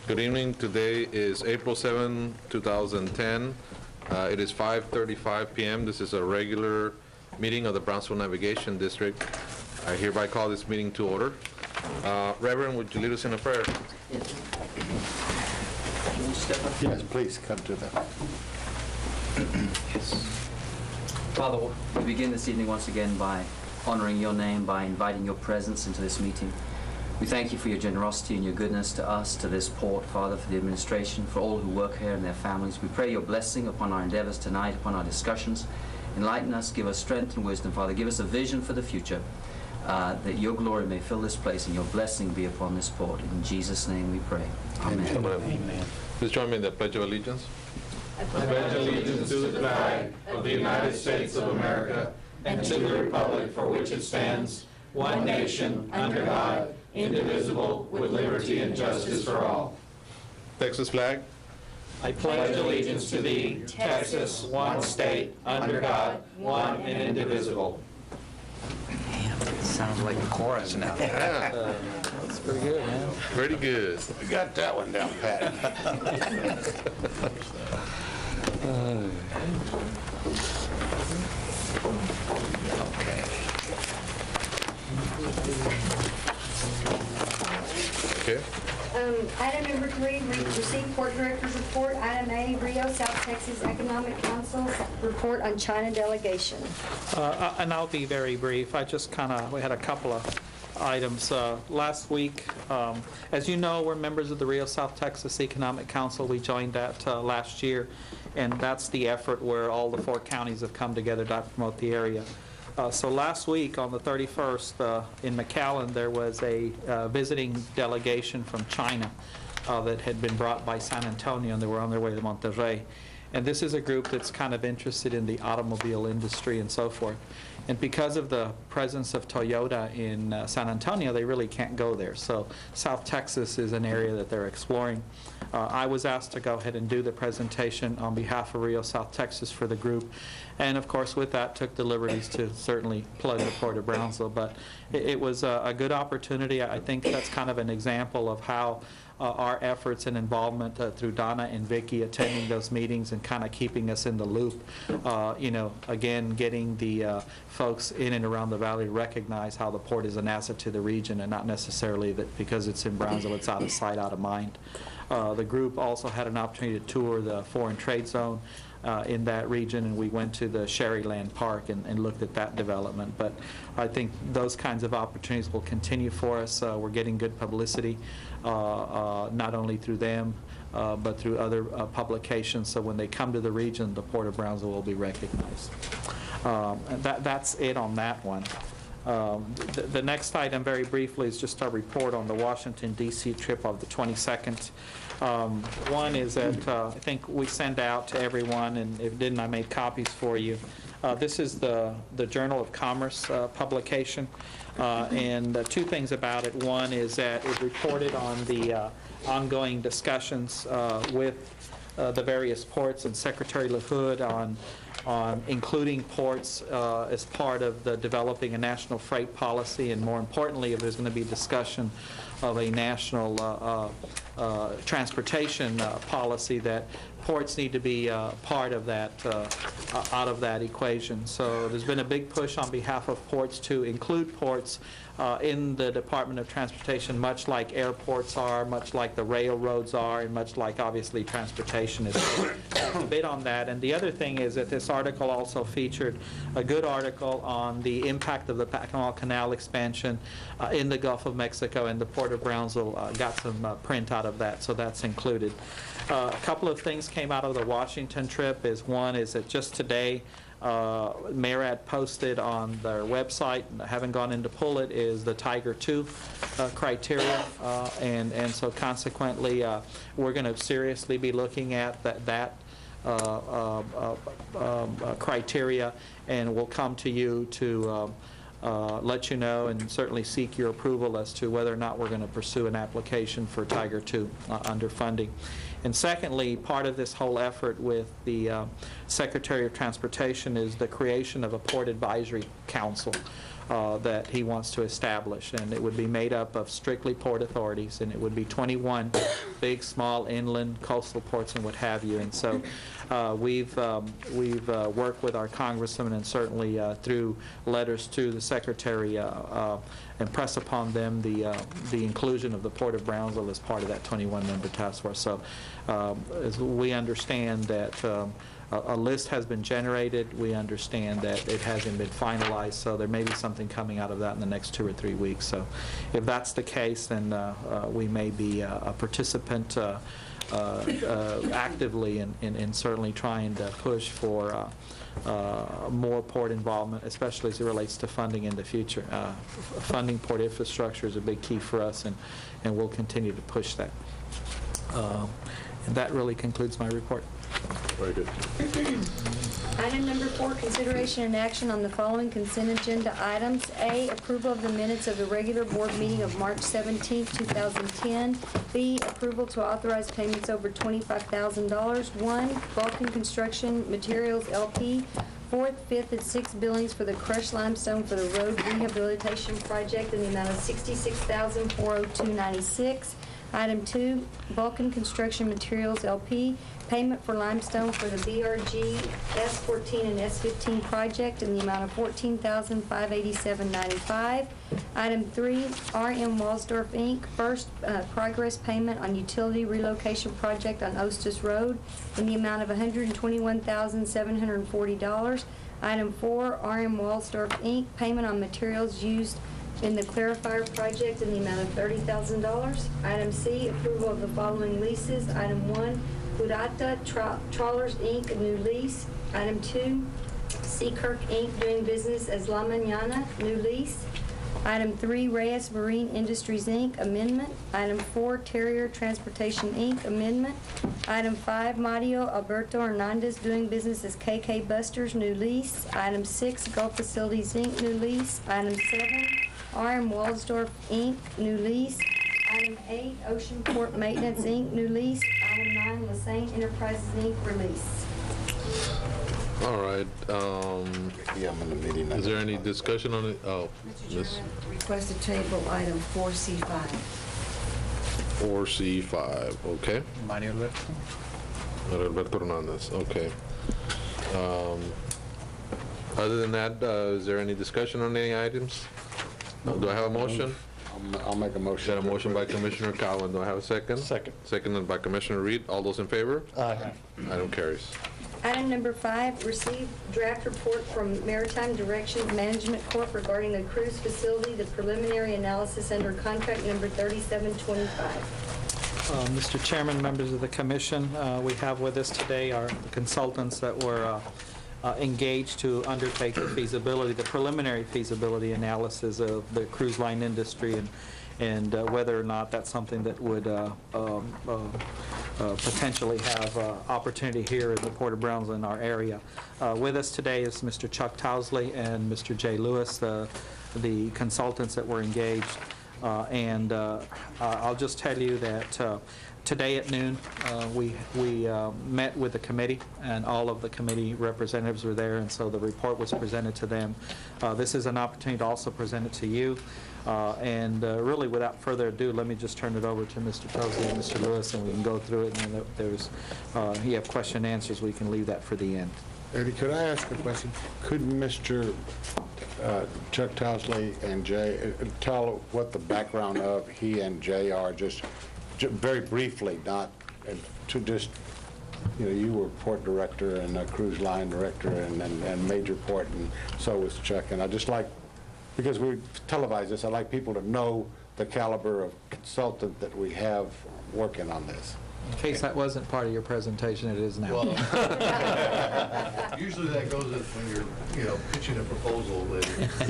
Good evening. Today is April 7, 2010. It is 5:35 p.m. This is a regular meeting of the Brownsville Navigation District. I hereby call this meeting to order. Reverend, would you lead us in a prayer? Yes, please come to them. Yes. Father, we begin this evening once again by honoring your name, by inviting your presence into this meeting. We thank you for your generosity and your goodness to us, to this port, Father, for the administration, for all who work here and their families. We pray your blessing upon our endeavors tonight, upon our discussions. Enlighten us, give us strength and wisdom, Father. Give us a vision for the future, that your glory may fill this place and your blessing be upon this port. In Jesus' name we pray. Amen. Amen. Please join me in the Pledge of Allegiance. I pledge allegiance to the flag of the United States of America and to the republic for which it stands, one nation, under God, indivisible, with liberty and justice for all. Texas flag. I pledge allegiance to thee, Texas, one state, under God, one and indivisible. Sounds like a chorus now. Yeah. That's pretty good, man. Pretty good. We got that one down pat. Okay. Item number 3, receive Port Director's report. Item A, Rio South Texas Economic Council's report on China delegation. And I'll be very brief. We had a couple of items. Last week, as you know, we're members of the Rio South Texas Economic Council. We joined that last year, and that's the effort where all the 4 counties have come together to promote the area. So last week, on the 31st, in McAllen, there was a visiting delegation from China that had been brought by San Antonio, and they were on their way to Monterrey. And this is a group that's kind of interested in the automobile industry and so forth. And because of the presence of Toyota in San Antonio, they really can't go there. So South Texas is an area that they're exploring. I was asked to go ahead and do the presentation on behalf of Rio South Texas for the group. And of course, with that, took the liberties to certainly plug the Port of Brownsville. But it was a good opportunity. I think that's kind of an example of how our efforts and involvement through Donna and Vicki attending those meetings and kind of keeping us in the loop, again, getting the folks in and around the valley to recognize how the port is an asset to the region and not necessarily that because it's in Brownsville, it's out of sight, out of mind. The group also had an opportunity to tour the foreign trade zone in that region, and we went to the Sherryland Park and looked at that development. But I think those kinds of opportunities will continue for us. We're getting good publicity, not only through them, but through other publications. So when they come to the region, the Port of Brownsville will be recognized. That's it on that one. The next item, very briefly, is just a report on the Washington, D.C. trip of the 22nd. One is that I think we send out to everyone, and if it didn't, I made copies for you. This is the Journal of Commerce publication, and 2 things about it. One is that it reported on the ongoing discussions with the various ports and Secretary LaHood on including ports as part of the developing a national freight policy, and more importantly, if there's going to be discussion of a national transportation policy, that ports need to be part of that, out of that equation. So there's been a big push on behalf of ports to include ports in the Department of Transportation, much like airports are, much like the railroads are, and much like, obviously, transportation is. A bit on that. And the other thing is that this article also featured a good article on the impact of the Panama Canal expansion in the Gulf of Mexico, and the Port of Brownsville got some print out of that, so that's included. A couple of things came out of the Washington trip. One is that just today, MARAD posted on their website, haven't gone in to pull it, is the Tiger II criteria, and so consequently we're going to seriously be looking at that criteria, and we'll come to you to let you know and certainly seek your approval as to whether or not we're going to pursue an application for Tiger II under funding. And secondly, part of this whole effort with the Secretary of Transportation is the creation of a Port Advisory Council. that he wants to establish, and it would be made up of strictly port authorities, and it would be 21 big, small, inland, coastal ports, and what have you. And so we've worked with our congressman, and certainly through letters to the secretary, impress upon them the inclusion of the Port of Brownsville as part of that 21-member task force. So as we understand that a list has been generated. We understand that it hasn't been finalized, so there may be something coming out of that in the next 2 or 3 weeks. So if that's the case, then we may be a participant actively in certainly trying to push for more port involvement, especially as it relates to funding in the future. Funding port infrastructure is a big key for us, and we'll continue to push that. And that really concludes my report. Very good. Item number 4, consideration and action on the following consent agenda items. A, approval of the minutes of the regular board meeting of March 17, 2010. B, approval to authorize payments over $25,000. 1, Vulcan Construction Materials, LP, 4th, 5th, and 6th billings for the crushed limestone for the road rehabilitation project in the amount of $66,402.96. Item 2, Vulcan Construction Materials, LP, payment for limestone for the BRG S14 and S15 project in the amount of $14,587.95. Item 3, RM Walsdorf, Inc., first progress payment on utility relocation project on Ostis Road in the amount of $121,740. Item 4, RM Walsdorf, Inc., payment on materials used in the clarifier project in the amount of $30,000. Item C, approval of the following leases. Item 1, Purata Trawlers, Inc., a new lease. Item 2, Seakirk, Inc., doing business as La Mañana, new lease. Item 3, Reyes Marine Industries, Inc., amendment. Item 4, Terrier Transportation, Inc., amendment. Item 5, Mario Alberto Hernandez, doing business as KK Busters, new lease. Item 6, Gulf Facilities, Inc., new lease. Item 7, RM Walsdorf, Inc., new lease. Item 8, Ocean Port Maintenance, Inc., new lease. Item 9, Lasagne Enterprises, Inc., release. All right. Yeah, I'm in the meeting. Is there any discussion on it? Oh, Mr. Miss Chairman, request to table item 4C5. 4C5. Okay. Mario Alberto. Alberto Hernandez. Okay. Other than that, is there any discussion on any items? Do I have a motion? I'll make a motion. Got a motion by Commissioner Cowan. Do I have a second? Second. Seconded by Commissioner Reed. All those in favor? Aye. Item carries. Item number 5, receive draft report from Maritime Direction Management Corp. regarding the cruise facility, the preliminary analysis under contract number 3725. Mr. Chairman, members of the commission, we have with us today our consultants that were engaged to undertake the feasibility, the preliminary feasibility analysis of the cruise line industry, and whether or not that's something that would potentially have opportunity here in the Port of Brownsville in our area. With us today is Mr. Chuck Towsley and Mr. Jay Lewis, the consultants that were engaged. And I'll just tell you that today at noon, we met with the committee, and all of the committee representatives were there, and so the report was presented to them. This is an opportunity to also present it to you. And really, without further ado, let me just turn it over to Mr. Tosley and Mr. Lewis, and we can go through it, and then if you have question and answers, we can leave that for the end. Eddie, could I ask a question? Could Mr. Chuck Towsley and Jay tell what the background of he and Jay are, just very briefly, not to just, you were port director and a cruise line director and major port, and so was Chuck. And I just like, because we televise this, I like people to know the caliber of consultant that we have working on this. In case that wasn't part of your presentation, it is now. Well, usually that goes when you're, pitching a proposal, the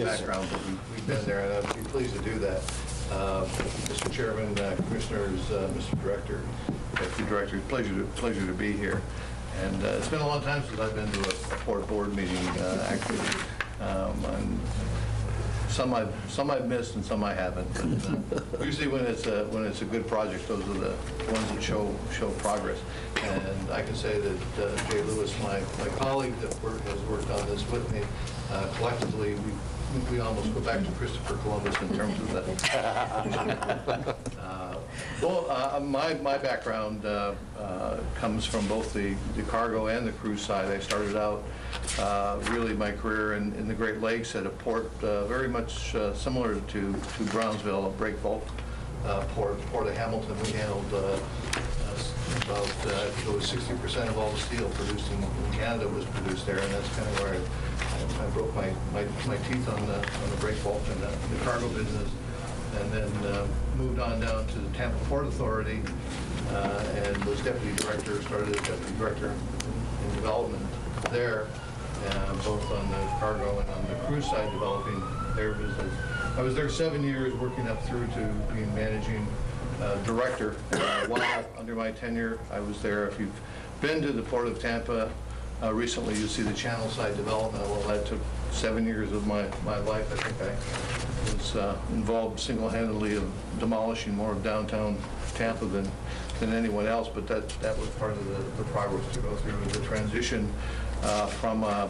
background, but we've been there, and I'd be pleased to do that. Mr. Chairman, Commissioners, Mr. Director, Deputy Director, pleasure to be here. And it's been a long time since I've been to a port board meeting, actually. And some I've missed and some I haven't. But, usually when it's a good project, those are the ones that show progress. And I can say that Jay Lewis, my colleague that has worked on this with me, collectively we almost go back to Christopher Columbus in terms of that. My background comes from both the cargo and the cruise side. I started out really my career in the Great Lakes at a port very much similar to Brownsville, a break bulk port of Hamilton. We handled about it was 60% of all the steel produced in Canada was produced there, and that's kind of where I broke my teeth on the break bulk and the cargo business, and then moved on down to the Tampa Port Authority and was deputy director, started as deputy director in development there, both on the cargo and on the cruise side, developing their business. I was there 7 years, working up through to being managing director. While under my tenure, I was there. If you've been to the Port of Tampa recently, you'll see the channel side development. Well, that took 7 years of my life. I think I was involved single-handedly of demolishing more of downtown Tampa than anyone else, but that was part of the progress to go through, the transition from a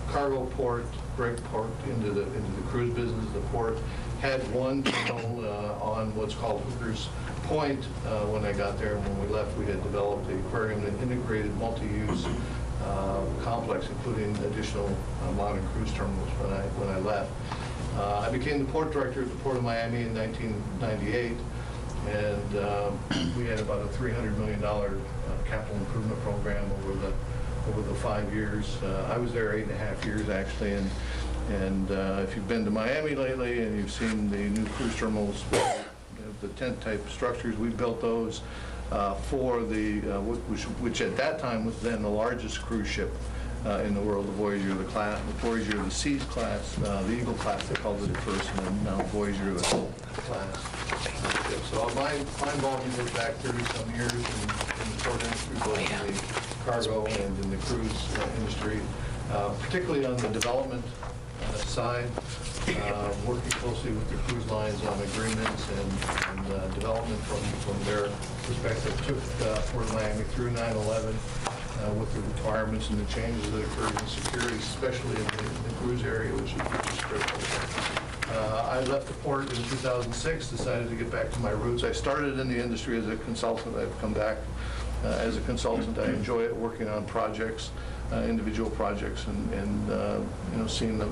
cargo port, break port into the cruise business. The port had one terminal on what's called Hooker's Point. When I got there, when we left, we had developed the aquarium, an integrated multi-use complex, including additional modern cruise terminals when I left. I became the port director at the Port of Miami in 1998, and we had about a $300 million capital improvement program over the 5 years. I was there 8.5 years actually, and if you've been to Miami lately and you've seen the new cruise terminals, the tent type structures, we built those for the which at that time was then the largest cruise ship in the world, the Voyager of the Seas class, the Eagle class they called it at first, and then now Voyager of the class. So my involvement goes back 30-some years in the port industry, both in the cargo and in the cruise industry, particularly on the development side, working closely with the cruise lines on agreements and development from their perspective. Took Port of Miami through 9/11 with the requirements and the changes that occurred in security, especially in the cruise area, which is critical. I left the port in 2006, decided to get back to my roots. I started in the industry as a consultant. I've come back as a consultant. I enjoy it, working on projects, individual projects, and seeing the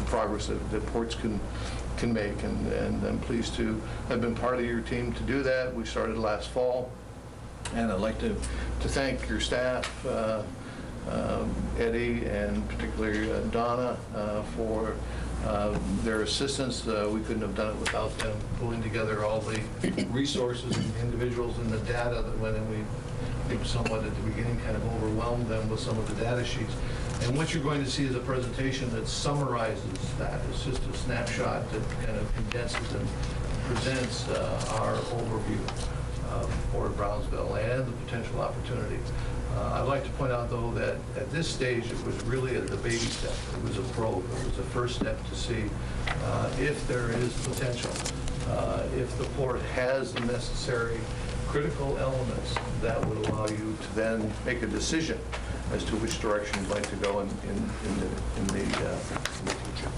progress that ports can make. And I'm pleased to have been part of your team to do that. We started last fall, and I'd like to thank your staff, Eddie, and particularly Donna, for their assistance. We couldn't have done it without them pulling together all the resources and individuals and the data that went in. We, I think, somewhat at the beginning kind of overwhelmed them with some of the data sheets. And what you're going to see is a presentation that summarizes that. It's just a snapshot that kind of condenses and presents our overview of Port of Brownsville and the potential opportunity. I'd like to point out, though, that at this stage it was really the baby step. It was a probe. It was the first step to see if there is potential, if the port has the necessary critical elements that would allow you to then make a decision as to which direction you'd like to go in the future.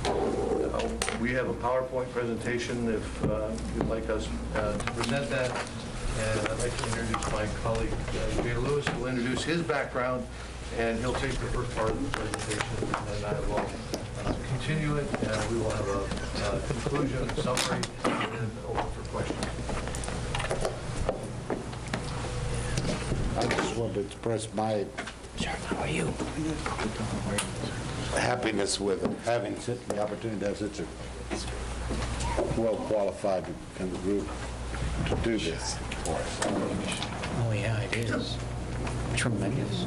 We have a PowerPoint presentation if you'd like us to present that. And I'd like to introduce my colleague, Jay Lewis, who will introduce his background, and he'll take the first part of the presentation, and I will continue it, and we will have a conclusion, summary, and then open for questions. I just wanted to express my happiness with having the opportunity to have such a well-qualified kind of group to do this for us. Oh, yeah, it is. Tremendous.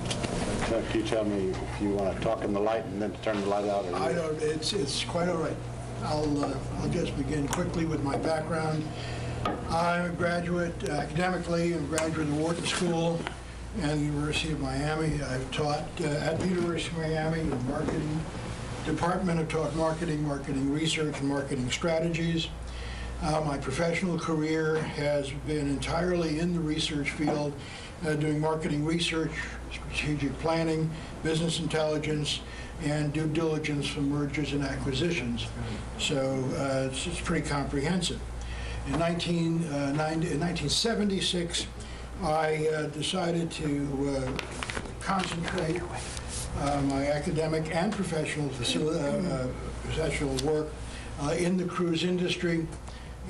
Chuck, you tell me if you want to talk in the light and then turn the light out. Or I don't, it's quite all right. I'll just begin quickly with my background. I'm a graduate academically, I'm a graduate of the Wharton School and the University of Miami. I've taught at the University of Miami in the marketing department. I've taught marketing research, and marketing strategies. My professional career has been entirely in the research field, doing marketing research, strategic planning, business intelligence, and due diligence for mergers and acquisitions. So it's pretty comprehensive. In 1976, I decided to concentrate my academic and professional work in the cruise industry.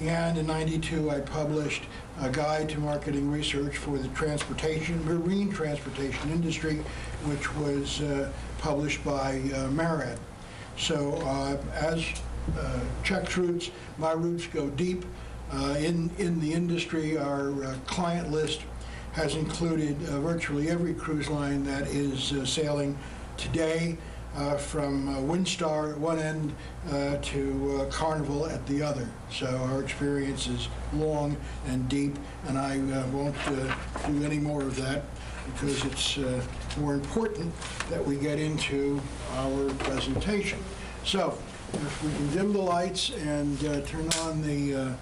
And in '92, I published a guide to marketing research for the marine transportation industry, which was published by Marriott. So as Chuck's roots, my roots go deep. In the industry, our client list has included virtually every cruise line that is sailing today, from Windstar at one end to Carnival at the other. So our experience is long and deep, and I won't do any more of that because it's more important that we get into our presentation. So if we can dim the lights and turn on the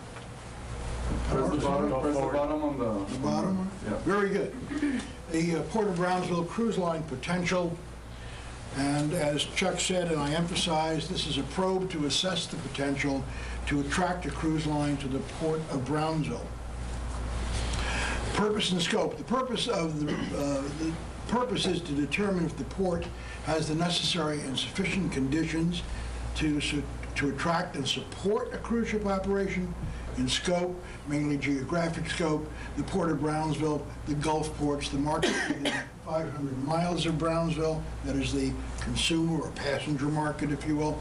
Press the bottom on the... the bottom? Yeah. Very good. The Port of Brownsville Cruise Line potential. And as Chuck said, and I emphasize, this is a probe to assess the potential to attract a cruise line to the Port of Brownsville. Purpose and scope. The purpose is to determine if the port has the necessary and sufficient conditions to attract and support a cruise ship operation. In scope, mainly geographic scope, the Port of Brownsville, the Gulf ports, the market within 500 miles of Brownsville, that is the consumer or passenger market, if you will,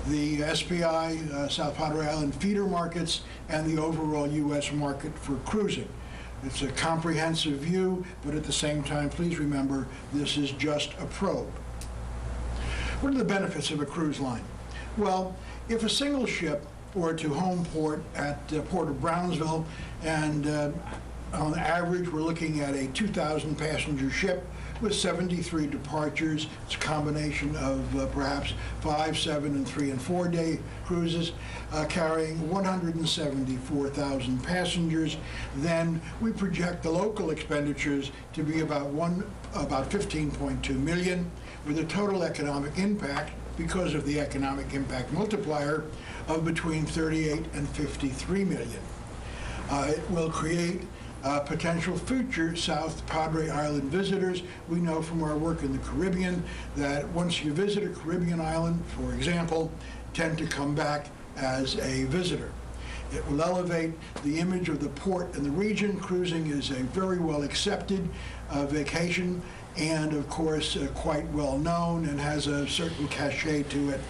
the SPI, South Padre Island feeder markets, and the overall U.S. market for cruising. It's a comprehensive view, but at the same time, please remember, this is just a probe. What are the benefits of a cruise line? Well, if a single ship or to home port at Port of Brownsville, and on average we're looking at a 2,000 passenger ship with 73 departures. It's a combination of perhaps 5, 7, and 3 and 4 day cruises carrying 174,000 passengers. Then we project the local expenditures to be about 15.2 million, with a total economic impact, because of the economic impact multiplier, of between 38 and 53 million. It will create potential future South Padre Island visitors. We know from our work in the Caribbean that once you visit a Caribbean island, for example, tend to come back as a visitor. It will elevate the image of the port and the region. Cruising is a very well accepted vacation, and of course quite well known, and has a certain cachet to it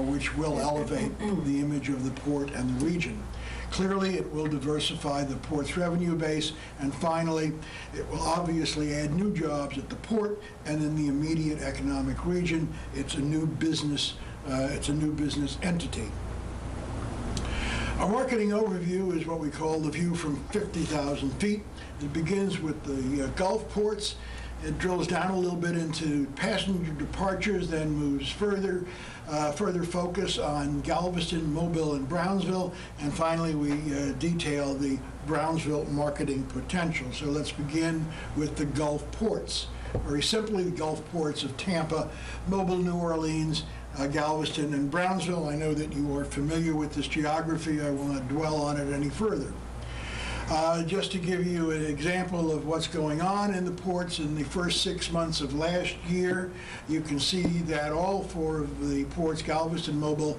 which will elevate the image of the port and the region. Clearly, it will diversify the port's revenue base, and finally, it will obviously add new jobs at the port and in the immediate economic region. It's a new business entity. Our marketing overview is what we call the view from 50,000 feet. It begins with the Gulf ports. It drills down a little bit into passenger departures, then moves further focus on Galveston, Mobile, and Brownsville, and finally we detail the Brownsville marketing potential. So let's begin with the Gulf ports. Very simply, the Gulf ports of Tampa, Mobile, New Orleans, Galveston, and Brownsville. I know that you are familiar with this geography. I will not dwell on it any further. Just to give you an example of what's going on in the ports in the first 6 months of last year, you can see that all four of the ports, Galveston, Mobile,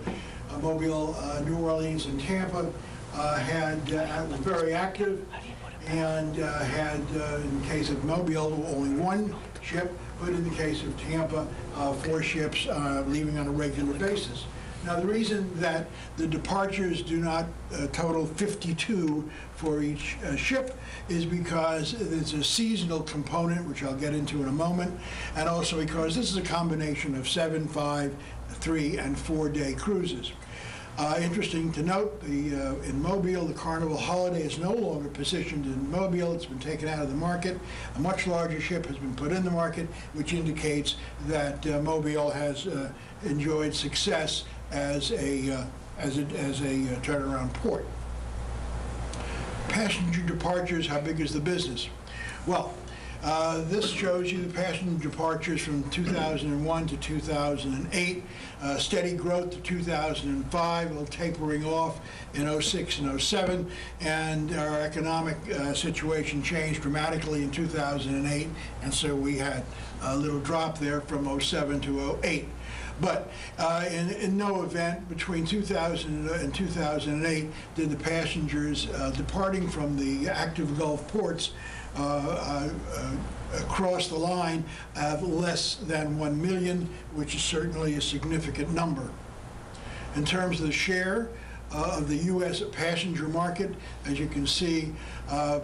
New Orleans, and Tampa, were very active, and had, in the case of Mobile, only one ship, but in the case of Tampa, 4 ships leaving on a regular basis. Now, the reason that the departures do not total 52 for each ship is because there's a seasonal component, which I'll get into in a moment, and also because this is a combination of 7, 5, 3, and 4 day cruises. Interesting to note, in Mobile, the Carnival Holiday is no longer positioned in Mobile. It's been taken out of the market. A much larger ship has been put in the market, which indicates that Mobile has enjoyed success as a turnaround port. Passenger departures, how big is the business? Well, This shows you the passenger departures from 2001 to 2008, steady growth to 2005, a little tapering off in 06 and 07, and our economic situation changed dramatically in 2008, and so we had a little drop there from 07 to 08. But in no event between 2000 and 2008 did the passengers departing from the active Gulf ports across the line have less than 1 million, which is certainly a significant number. In terms of the share of the U.S. passenger market, as you can see,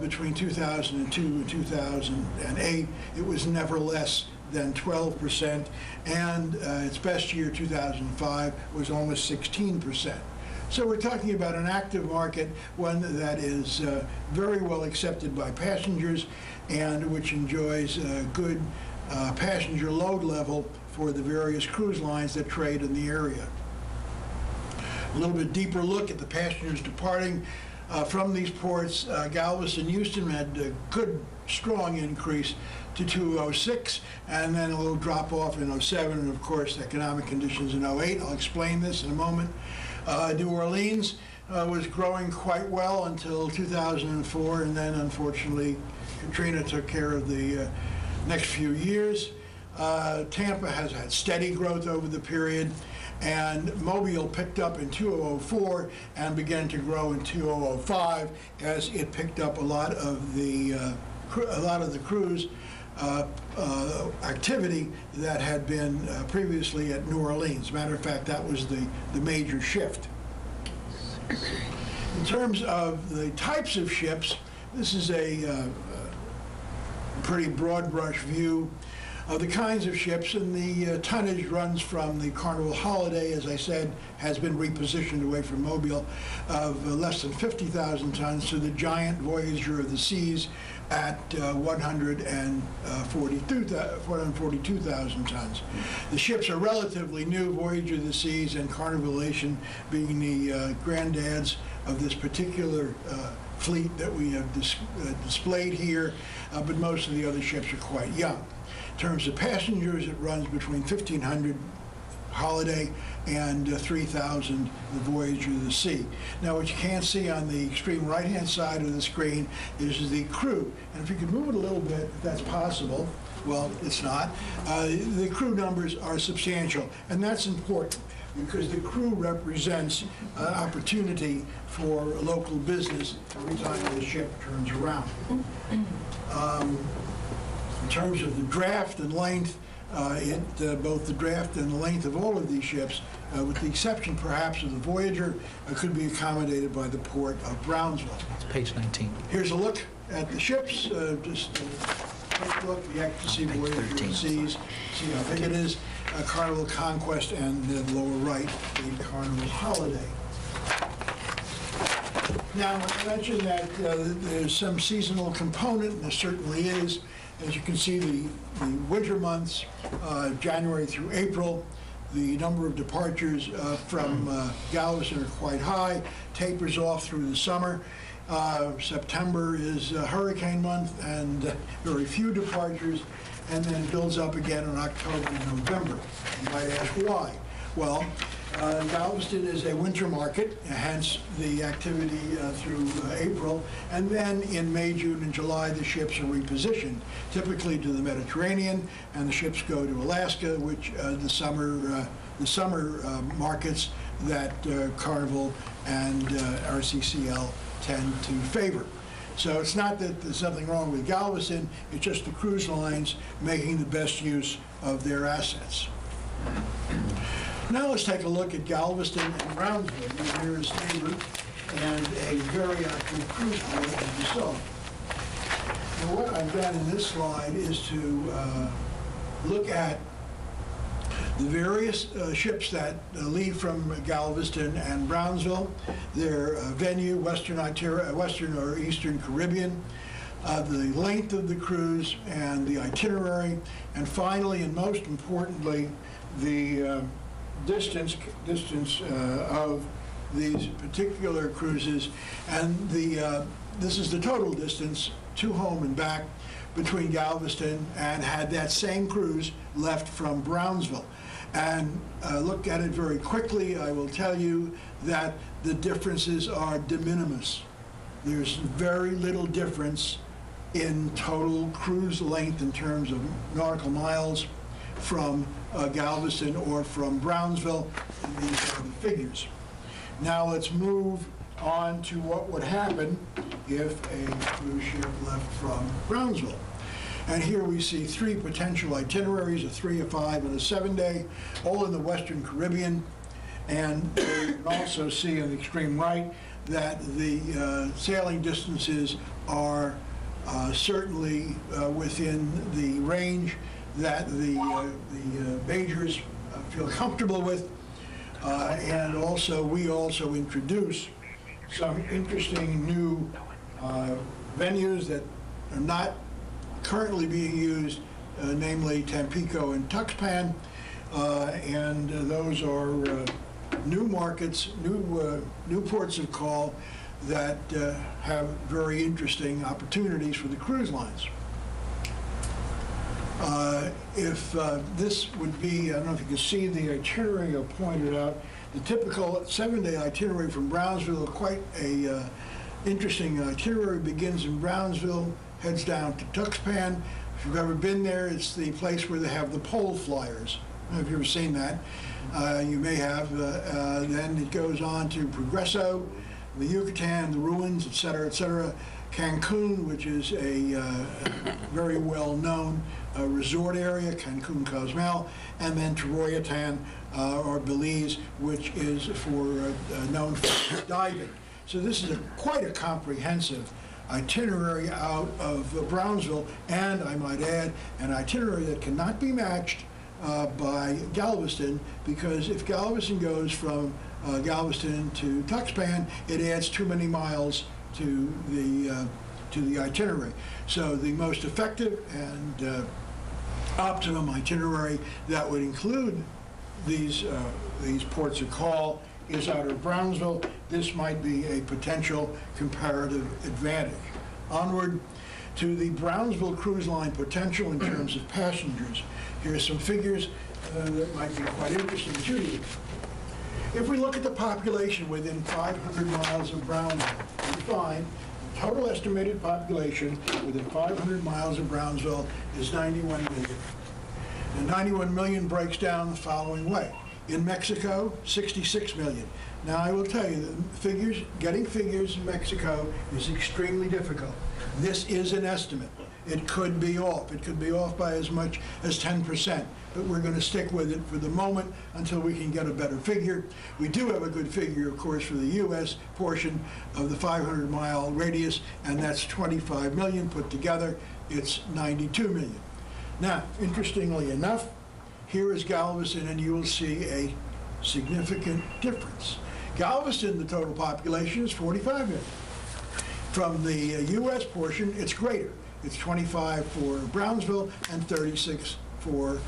between 2002 and 2008, it was never less than 12%, and its best year, 2005, was almost 16%. So we're talking about an active market, one that is very well accepted by passengers and which enjoys a good passenger load level for the various cruise lines that trade in the area. A little bit deeper look at the passengers departing from these ports. Galveston, Houston had a good, strong increase to 206, and then a little drop off in 07, and of course economic conditions in 08. I'll explain this in a moment. New Orleans was growing quite well until 2004, and then unfortunately Katrina took care of the next few years. Tampa has had steady growth over the period, and Mobile picked up in 2004 and began to grow in 2005 as it picked up a lot of the cruise activity that had been previously at New Orleans. Matter of fact, that was the major shift. In terms of the types of ships, this is a pretty broad brush view of the kinds of ships, and the tonnage runs from the Carnival Holiday, as I said, has been repositioned away from Mobile, of less than 50,000 tons to the giant Voyager of the Seas at 442,000 tons. The ships are relatively new, Voyager of the Seas and Carnivalation being the granddads of this particular fleet that we have displayed here, but most of the other ships are quite young. In terms of passengers, it runs between 1,500 Holiday and 3,000 the Voyager of the Sea. Now, what you can't see on the extreme right-hand side of the screen is the crew. And if you could move it a little bit, if that's possible, well, it's not. The crew numbers are substantial, and that's important because the crew represents opportunity for local business every time the ship turns around. In terms of the draft and length, both the draft and the length of all of these ships, with the exception perhaps of the Voyager, could be accommodated by the port of Brownsville. It's page 19. Here's a look at the ships. Just a quick look. You have to see Voyager of the Seas, see how big it is. Carnival Conquest, and then lower right, the Carnival Holiday. Now, I mentioned that there's some seasonal component, and there certainly is. As you can see, the winter months, January through April, the number of departures from Galveston are quite high, tapers off through the summer. September is hurricane month and very few departures, and then it builds up again in October and November. You might ask why. Well, Galveston is a winter market, hence the activity through April, and then in May, June, and July the ships are repositioned, typically to the Mediterranean, and the ships go to Alaska, which the summer markets that Carnival and RCCL tend to favor. So it's not that there's something wrong with Galveston, it's just the cruise lines making the best use of their assets. Now let's take a look at Galveston and Brownsville, the nearest neighbor, and a very active cruise port, as you saw. Now what I've done in this slide is to look at the various ships that leave from Galveston and Brownsville, their venue, Western or Eastern Caribbean, the length of the cruise and the itinerary, and finally, and most importantly, the distance of these particular cruises and the this is the total distance to home and back between Galveston, and had that same cruise left from Brownsville. And look at it very quickly. I will tell you that the differences are de minimis. There's very little difference in total cruise length in terms of nautical miles from Galveston or from Brownsville. And these are the figures. Now let's move on to what would happen if a cruise ship left from Brownsville. And here we see 3 potential itineraries, a 3, a 5, and a 7-day, all in the Western Caribbean. And you can also see on the extreme right that the sailing distances are certainly within the range that the majors feel comfortable with. And also, we also introduce some interesting new venues that are not currently being used, namely Tampico and Tuxpan, and those are new markets, new ports of call that have very interesting opportunities for the cruise lines. If this would be, I don't know if you can see the itinerary I pointed out, the typical 7-day itinerary from Brownsville, quite a interesting itinerary, begins in Brownsville, heads down to Tuxpan. If you've ever been there, it's the place where they have the pole flyers. I don't know if you've ever seen that. You may have. Then it goes on to Progreso, the Yucatan, the ruins, et cetera, Cancun, which is a very well-known resort area, Cancun Cozumel, and then to Royatan or Belize, which is known for diving. So this is quite a comprehensive itinerary out of Brownsville, and I might add, an itinerary that cannot be matched by Galveston, because if Galveston goes from Galveston to Tuxpan, it adds too many miles to the itinerary. So the most effective and optimum itinerary that would include these ports of call is out of Brownsville. This might be a potential comparative advantage. Onward to the Brownsville cruise line potential in terms of passengers. Here are some figures that might be quite interesting to you. If we look at the population within 500 miles of Brownsville, we find the total estimated population within 500 miles of Brownsville is 91 million. And 91 million breaks down the following way. In Mexico, 66 million. Now, I will tell you that getting figures in Mexico is extremely difficult. This is an estimate. It could be off. It could be off by as much as 10%, but we're going to stick with it for the moment until we can get a better figure. We do have a good figure, of course, for the U.S. portion of the 500-mile radius, and that's 25 million put together. It's 92 million. Now, interestingly enough, here is Galveston, and you will see a significant difference. Galveston, the total population is 45 million. From the U.S. portion, it's greater. It's 25 for Brownsville and 36 for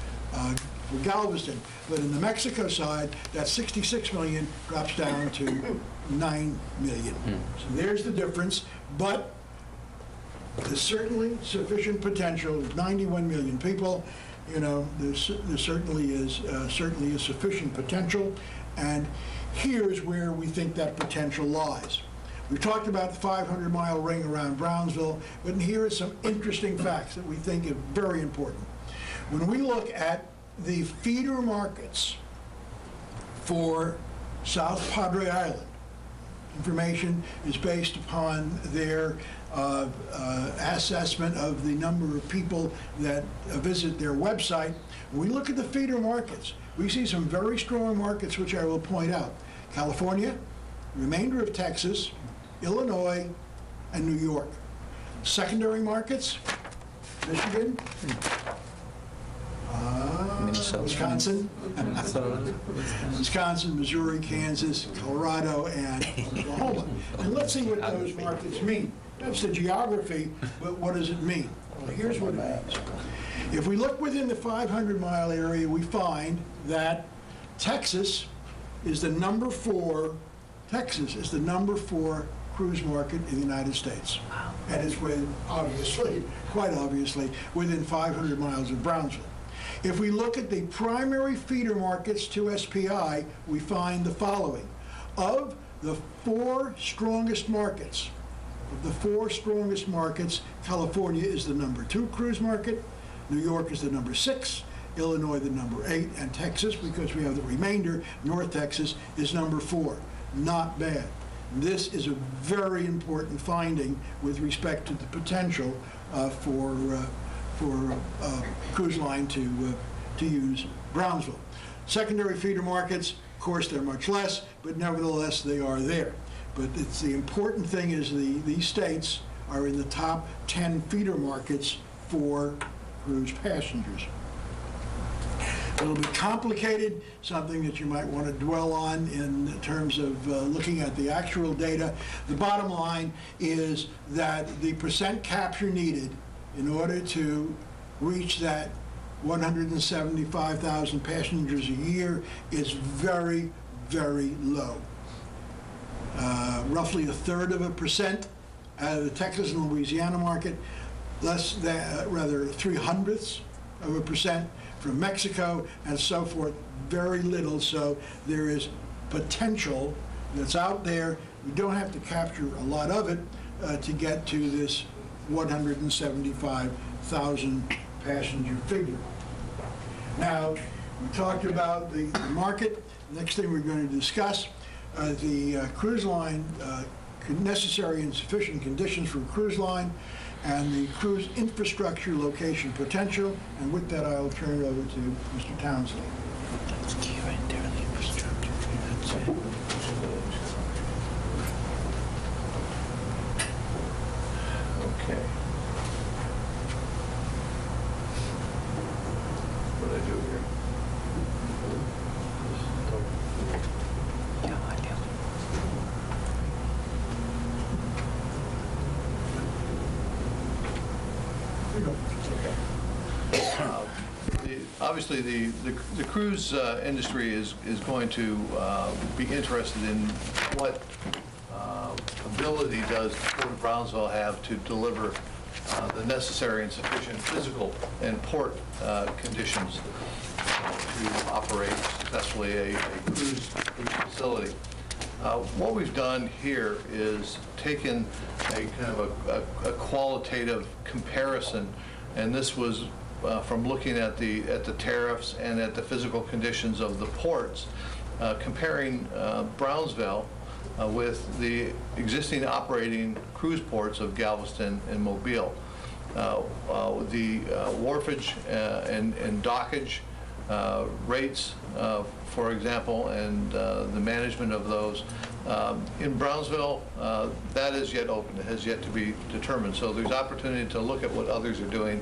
Galveston. But in the Mexico side, that 66 million drops down to 9 million. So there's the difference, but there's certainly sufficient potential. 91 million people. You know, there certainly is sufficient potential, and here's where we think that potential lies. We talked about the 500-mile ring around Brownsville, but here are some interesting facts that we think are very important. When we look at the feeder markets for South Padre Island, information is based upon their assessment of the number of people that visit their website. When we look at the feeder markets, we see some very strong markets, which I will point out. California, remainder of Texas, Illinois, and New York. Secondary markets, Michigan, Wisconsin, Missouri, Kansas, Colorado, and Oklahoma. And let's see what those markets mean. That's the geography, but what does it mean? Well, here's what it means. If we look within the 500-mile area, we find that Texas is the number 4 cruise market in the United States. And it's obviously, quite obviously, within 500 miles of Brownsville. If we look at the primary feeder markets to SPI, we find the following. Of the four strongest markets, California is the number 2 cruise market, New York is the number 6, Illinois the number 8, and Texas, because we have the remainder, North Texas, is number 4. Not bad. This is a very important finding with respect to the potential for cruise line to use Brownsville. Secondary feeder markets, of course, they're much less, but nevertheless, they are there. But it's the important thing is these states are in the top 10 feeder markets for cruise passengers. A little bit complicated, something that you might want to dwell on in terms of looking at the actual data. The bottom line is that the percent capture needed in order to reach that 175,000 passengers a year is very, very low. Roughly 1/3% out of the Texas and Louisiana market, less than, rather 0.03% from Mexico, and so forth, very little. So there is potential that's out there. We don't have to capture a lot of it to get to this 175,000 passenger figure. Now, we talked about the market. Next thing we're going to discuss the cruise line, necessary and sufficient conditions for a cruise line, and the cruise infrastructure location potential. And with that, I'll turn it over to Mr. Townsley. That's key right there, the infrastructure. That's it. Okay. What did I do here? Yeah, I do. Obviously, the cruise industry is going to be interested in what ability does the Port of Brownsville have to deliver the necessary and sufficient physical and port conditions to operate successfully a cruise facility. What we've done here is taken a kind of a qualitative comparison, and this was from looking at the tariffs and at the physical conditions of the ports, comparing Brownsville with the existing operating cruise ports of Galveston and Mobile. The wharfage and dockage rates, for example, and the management of those. In Brownsville, that is yet open. It has yet to be determined. So there's opportunity to look at what others are doing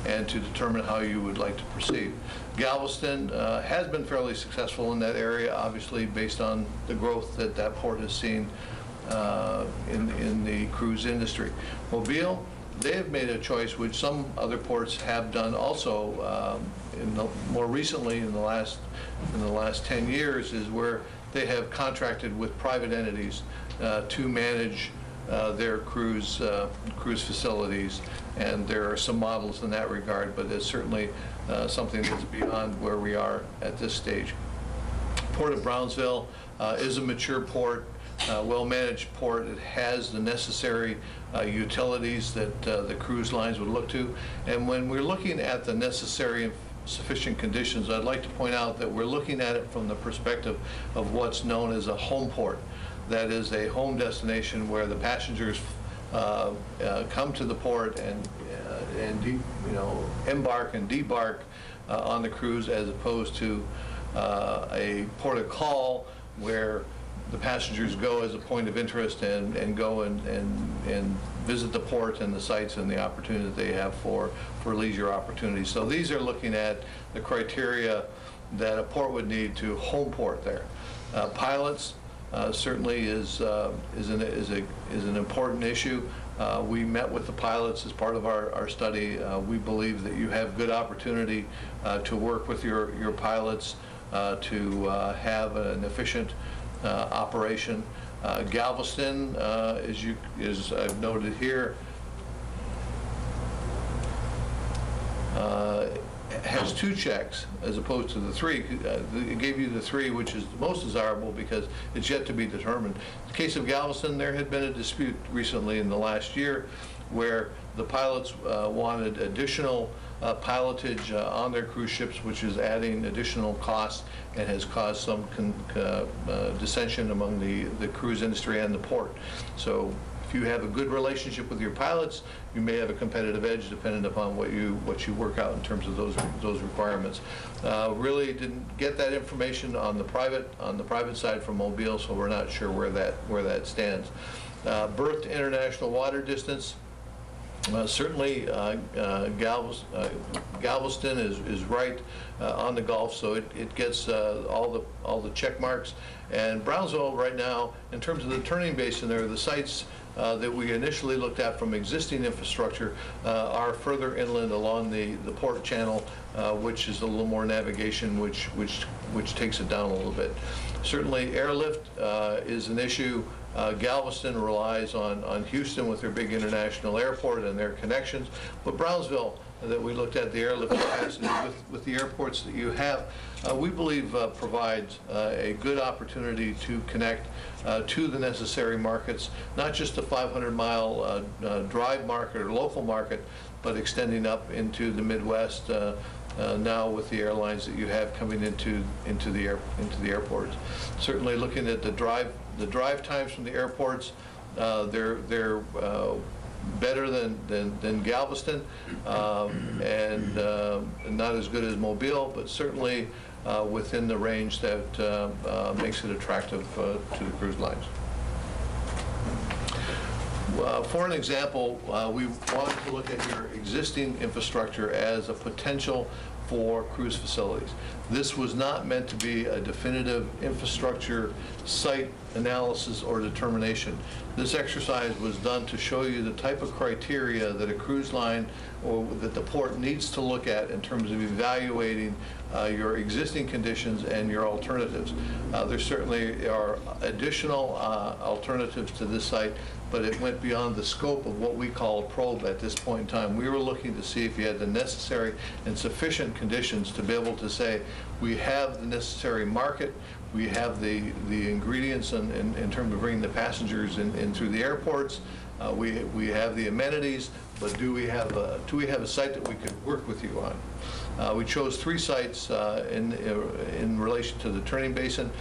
and to determine how you would like to proceed. Galveston has been fairly successful in that area, obviously, based on the growth that that port has seen in the cruise industry. Mobile, they have made a choice, which some other ports have done also more recently in the last 10 years, is where they have contracted with private entities to manage their cruise facilities, and there are some models in that regard, but it's certainly something that's beyond where we are at this stage. Port of Brownsville is a mature port, well-managed port. It has the necessary utilities that the cruise lines would look to, and when we're looking at the necessary and sufficient conditions, I'd like to point out that we're looking at it from the perspective of what's known as a home port. That is a home destination where the passengers come to the port and embark and debark on the cruise, as opposed to a port of call where the passengers go as a point of interest and go and visit the port and the sites and the opportunity that they have for leisure opportunities. So these are looking at the criteria that a port would need to home port there. Pilots certainly is an important issue. We met with the pilots as part of our study. We believe that you have good opportunity to work with your pilots to have an efficient operation. Galveston, as I've noted here, has 2 checks as opposed to the 3. It gave you the 3, which is the most desirable because it's yet to be determined. In the case of Galveston, there had been a dispute recently in the last year where the pilots wanted additional pilotage on their cruise ships, which is adding additional costs and has caused some dissension among the cruise industry and the port. So if you have a good relationship with your pilots, you may have a competitive edge depending upon what you work out in terms of those requirements. Really didn't get that information on the private side from Mobile, so we're not sure where that stands. Berth to international water distance. Certainly, Galveston is right on the Gulf, so it gets all the check marks. And Brownsville right now, in terms of the turning basin there, the sites that we initially looked at from existing infrastructure are further inland along the port channel, which is a little more navigation, which takes it down a little bit. Certainly, airlift is an issue. Galveston relies on Houston with their big international airport and their connections, but Brownsville, that we looked at the airlift capacity with the airports that you have, we believe provides a good opportunity to connect to the necessary markets, not just the 500-mile drive market or local market, but extending up into the Midwest now with the airlines that you have coming into the airports. Certainly, looking at the drive times from the airports, they're better than Galveston, and not as good as Mobile, but certainly within the range that makes it attractive to the cruise lines. For an example, we wanted to look at your existing infrastructure as a potential for cruise facilities. This was not meant to be a definitive infrastructure site analysis or determination. This exercise was done to show you the type of criteria that a cruise line or that the port needs to look at in terms of evaluating your existing conditions and your alternatives. There certainly are additional alternatives to this site, but it went beyond the scope of what we call a probe at this point in time. We were looking to see if you had the necessary and sufficient conditions to be able to say, we have the necessary market, we have the ingredients in terms of bringing the passengers in through the airports, we have the amenities, but do we have a site that we could work with you on? We chose 3 sites in relation to the turning basin.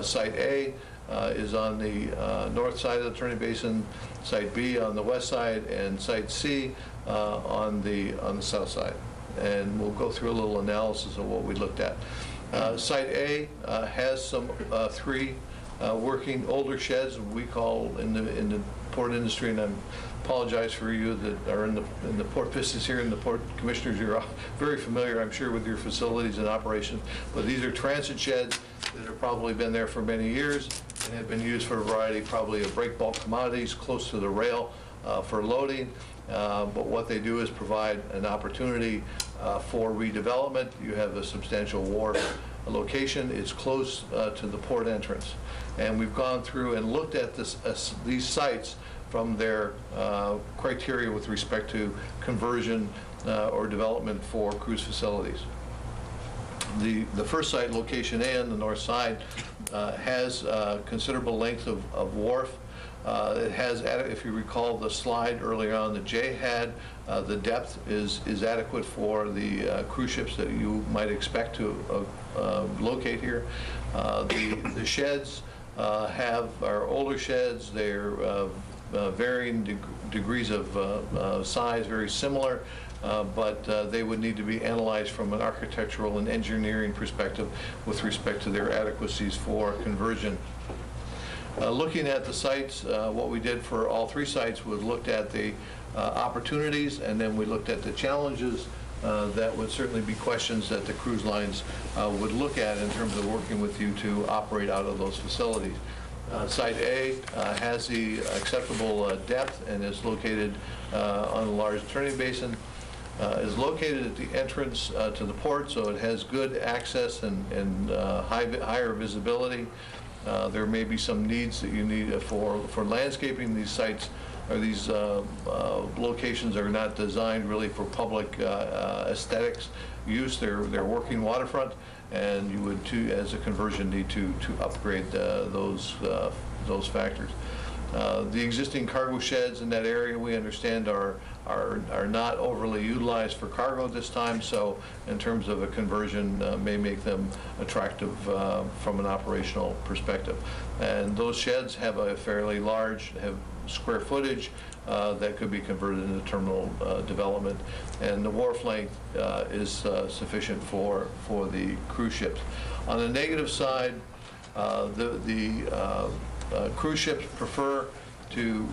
Site A is on the north side of the turning basin, Site B on the west side, and Site C on the south side. And we'll go through a little analysis of what we looked at. Site A has some 3 working older sheds, we call in the port industry, and I apologize for you that are in the port business here, and the port commissioners, you're very familiar, I'm sure, with your facilities and operations. But these are transit sheds that have probably been there for many years and have been used for a variety, probably of break bulk commodities close to the rail for loading. But what they do is provide an opportunity for redevelopment. You have a substantial wharf location. It's close to the port entrance. And we've gone through and looked at these sites from their criteria with respect to conversion or development for cruise facilities. The first site, location A on the north side, has considerable length of wharf. It has, if you recall the slide earlier on that Jay had, the depth is adequate for the cruise ships that you might expect to locate here. The sheds are older sheds. They're varying degrees of size, very similar, but they would need to be analyzed from an architectural and engineering perspective with respect to their adequacies for conversion. Looking at the sites, what we did for all 3 sites was looked at the opportunities, and then we looked at the challenges that would certainly be questions that the cruise lines would look at in terms of working with you to operate out of those facilities. Site A has the acceptable depth and is located on a large turning basin. Is located at the entrance to the port, so it has good access and higher visibility. There may be some needs that you need for landscaping. These sites or these locations are not designed really for public aesthetics use. They're working waterfront, and you would, too, as a conversion, need to upgrade those factors. The existing cargo sheds in that area, we understand, are not overly utilized for cargo at this time, so in terms of a conversion, may make them attractive from an operational perspective. And those sheds have a fairly large square footage that could be converted into terminal development, and the wharf length is sufficient for the cruise ships. On the negative side, the cruise ships prefer to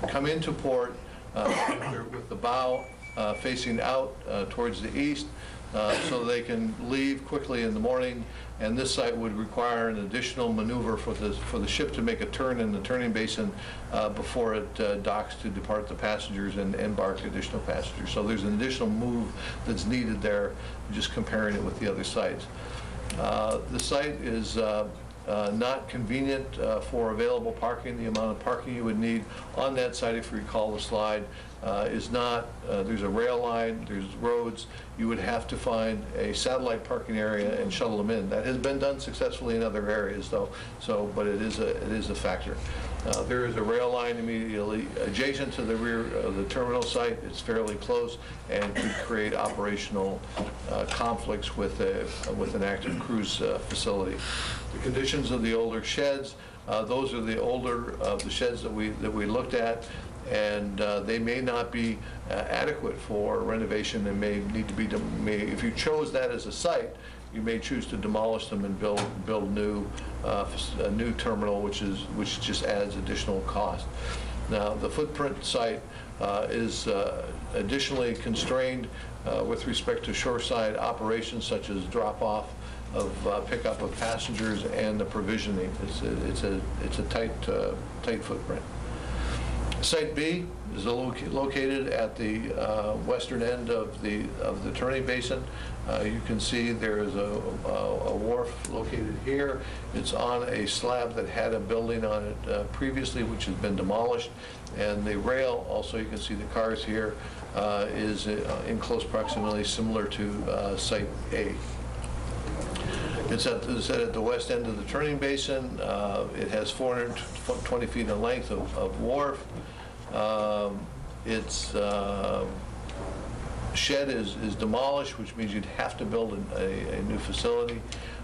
come into port with the bow facing out towards the east, so they can leave quickly in the morning. And this site would require an additional maneuver for the ship to make a turn in the turning basin before it docks to depart the passengers and embark additional passengers. So there's an additional move that's needed there, just comparing it with the other sites. The site is not convenient for available parking. The amount of parking you would need on that site, if you recall the slide, is not, there's a rail line, there's roads. You would have to find a satellite parking area and shuttle them in. That has been done successfully in other areas, though, but it is a factor. There is a rail line immediately adjacent to the rear of the terminal site. It's fairly close and could create operational conflicts with an active cruise facility. The conditions of the older sheds, those are the older of the sheds that we looked at, and they may not be adequate for renovation. They may need to be, if you chose that as a site, you may choose to demolish them and build a new terminal, which just adds additional cost. Now, the footprint site is additionally constrained with respect to shoreside operations such as drop-off of pickup of passengers and the provisioning. It's a tight footprint. Site B is located at the western end of the turning basin. You can see there is a wharf located here. It's on a slab that had a building on it previously, which has been demolished. And the rail, also you can see the cars here, is in close proximity, similar to Site A. It's at the west end of the turning basin. It has 420 feet in length of wharf. Its shed is demolished, which means you'd have to build a new facility,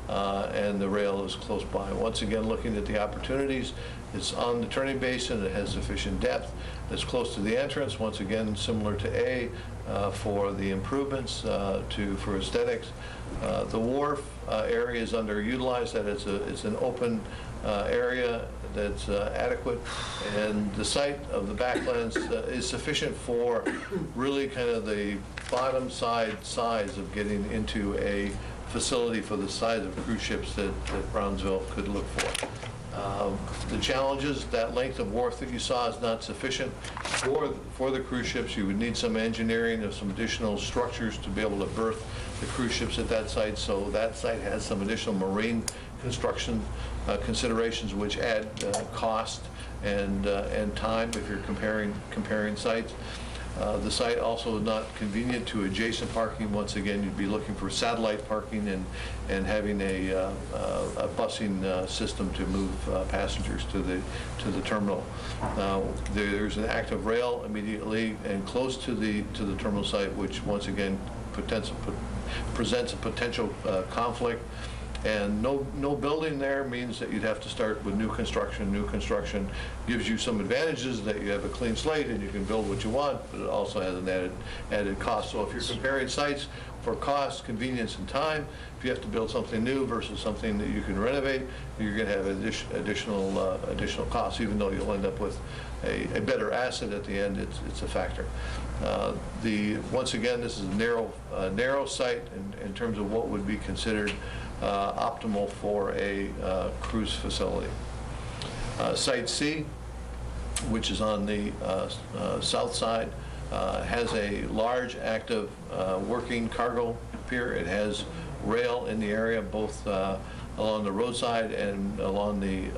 and the rail is close by. Once again, looking at the opportunities, it's on the turning basin. It has sufficient depth. It's close to the entrance. Once again, similar to A, for the improvements for aesthetics. The wharf area is underutilized. That it's an open area that's adequate, and the site of the backlands is sufficient for really kind of the bottom side size of getting into a facility for the size of cruise ships that Brownsville could look for. The challenges, that length of wharf that you saw is not sufficient for the cruise ships. You would need some engineering of some additional structures to be able to berth the cruise ships at that site. So that site has some additional marine construction considerations, which add cost and time if you're comparing sites. The site also is not convenient to adjacent parking. Once again, you'd be looking for satellite parking and having a busing system to move passengers to the terminal. There's an active rail immediately and close to the terminal site, which once again presents a potential conflict. And no building there means that you'd have to start with new construction. New construction gives you some advantages, that you have a clean slate and you can build what you want, but it also has an added cost. So if you're comparing sites for cost, convenience, and time, if you have to build something new versus something that you can renovate, you're going to have additional costs. Even though you'll end up with a better asset at the end, it's a factor. Once again, this is a narrow site in terms of what would be considered optimal for a cruise facility. Site C, which is on the south side, has a large active working cargo pier. It has rail in the area, both along the roadside and along the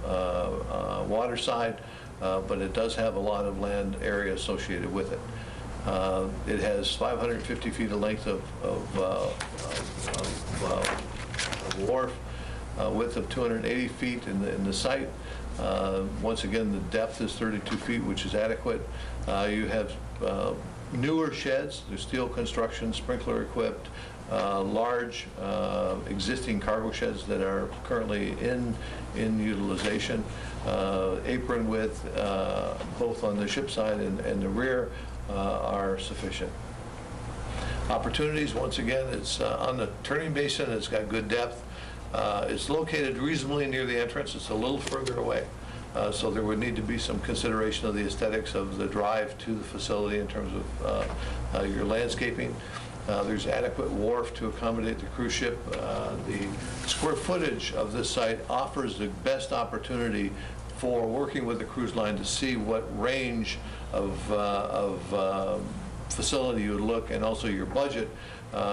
water side, but it does have a lot of land area associated with it. It has 550 feet of length of wharf, width of 280 feet in the site. Once again, the depth is 32 feet, which is adequate. You have newer sheds, they're steel construction, sprinkler equipped, large existing cargo sheds that are currently in utilization. Apron width, both on the ship side and the rear, are sufficient. Opportunities, once again, it's on the turning basin, it's got good depth. It's located reasonably near the entrance, it's a little further away. So there would need to be some consideration of the aesthetics of the drive to the facility in terms of your landscaping. There's adequate wharf to accommodate the cruise ship. The square footage of this site offers the best opportunity for working with the cruise line to see what range of facility you would look, and also your budget,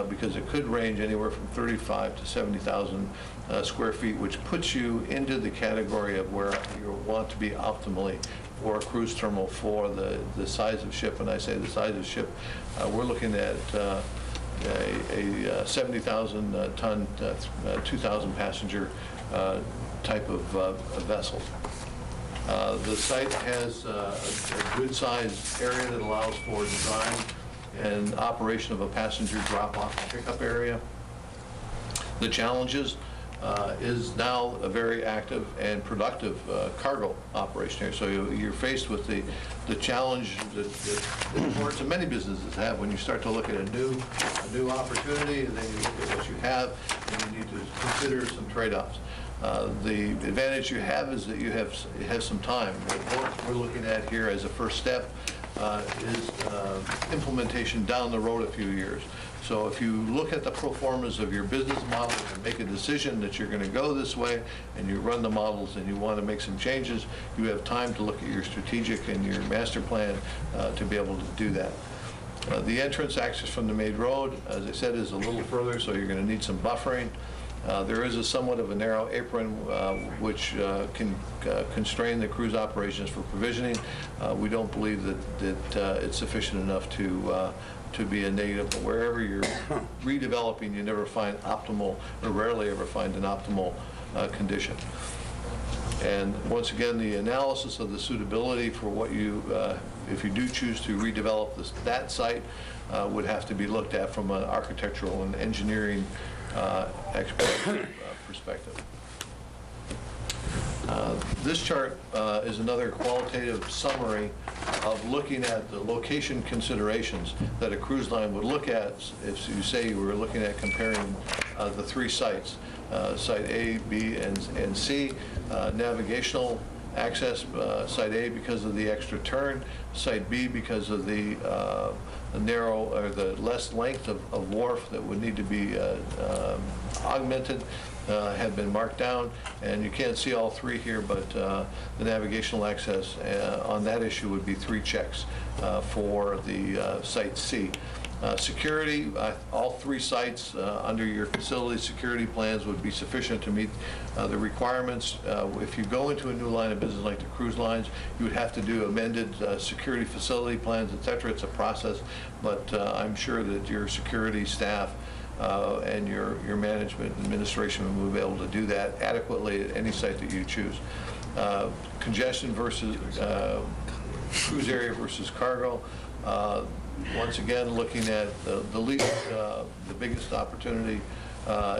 because it could range anywhere from 35 to 70,000 square feet, which puts you into the category of where you want to be optimally for a cruise terminal for the size of ship. And I say the size of ship, we're looking at a 70,000 ton, 2,000 passenger type of vessel. The site has a good sized area that allows for design and operation of a passenger drop-off and pickup area. The challenges is now a very active and productive cargo operation here. So you're faced with the challenge that ports and many businesses have when you start to look at a new opportunity, and then you look at what you have, and you need to consider some trade-offs. The advantage you have is that you have some time. What we're looking at here as a first step is implementation down the road a few years. So if you look at the pro formas of your business model and make a decision that you're going to go this way, and you run the models and you want to make some changes, you have time to look at your strategic and your master plan to be able to do that. The entrance access from the main road, as I said, is a little further, so you're going to need some buffering. There is somewhat of a narrow apron which can constrain the cruise operations for provisioning. We don't believe that it's sufficient enough to be a negative. But wherever you're redeveloping, you never find optimal, or rarely ever find an optimal condition. And once again, the analysis of the suitability for what you, if you do choose to redevelop that site, would have to be looked at from an architectural and engineering expert perspective. This chart is another qualitative summary of looking at the location considerations that a cruise line would look at if you say you were looking at comparing the three sites, Site A, B, and C. Navigational access, Site A because of the extra turn, Site B because of the narrow or the less length of wharf that would need to be augmented, have been marked down, and you can't see all three here, but the navigational access on that issue would be 3 checks for the Site C. Security, all 3 sites under your facility security plans would be sufficient to meet the requirements. If you go into a new line of business like the cruise lines, you would have to do amended security facility plans, et cetera. It's a process, but I'm sure that your security staff and your management and administration will be able to do that adequately at any site that you choose. Congestion versus cruise area versus cargo. Once again, looking at the biggest opportunity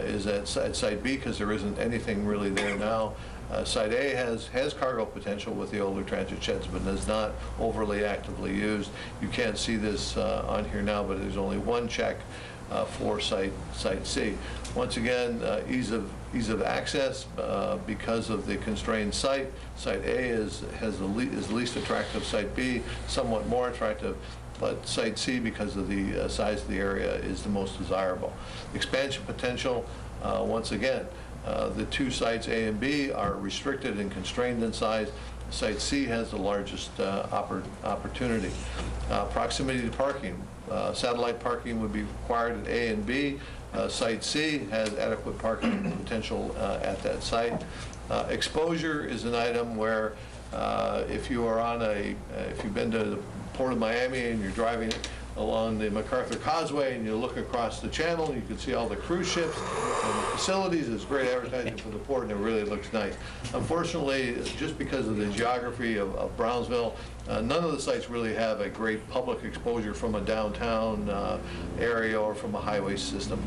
is at Site B because there isn't anything really there now. Site A has cargo potential with the older transit sheds, but is not overly actively used. You can't see this on here now, but there's only 1 check for Site C. Once again, ease of access because of the constrained site. Site A is least attractive. Site B somewhat more attractive, but Site C, because of the size of the area, is the most desirable. Expansion potential, once again, the 2 sites A and B are restricted and constrained in size. Site C has the largest opportunity. Proximity to parking. Satellite parking would be required at A and B. Site C has adequate parking potential at that site. Exposure is an item where if you are on if you've been to the Port of Miami and you're driving along the MacArthur Causeway and you look across the channel, you can see all the cruise ships and the facilities. It's great advertising for the port, and it really looks nice. Unfortunately, just because of the geography of Brownsville, none of the sites really have a great public exposure from a downtown area or from a highway system,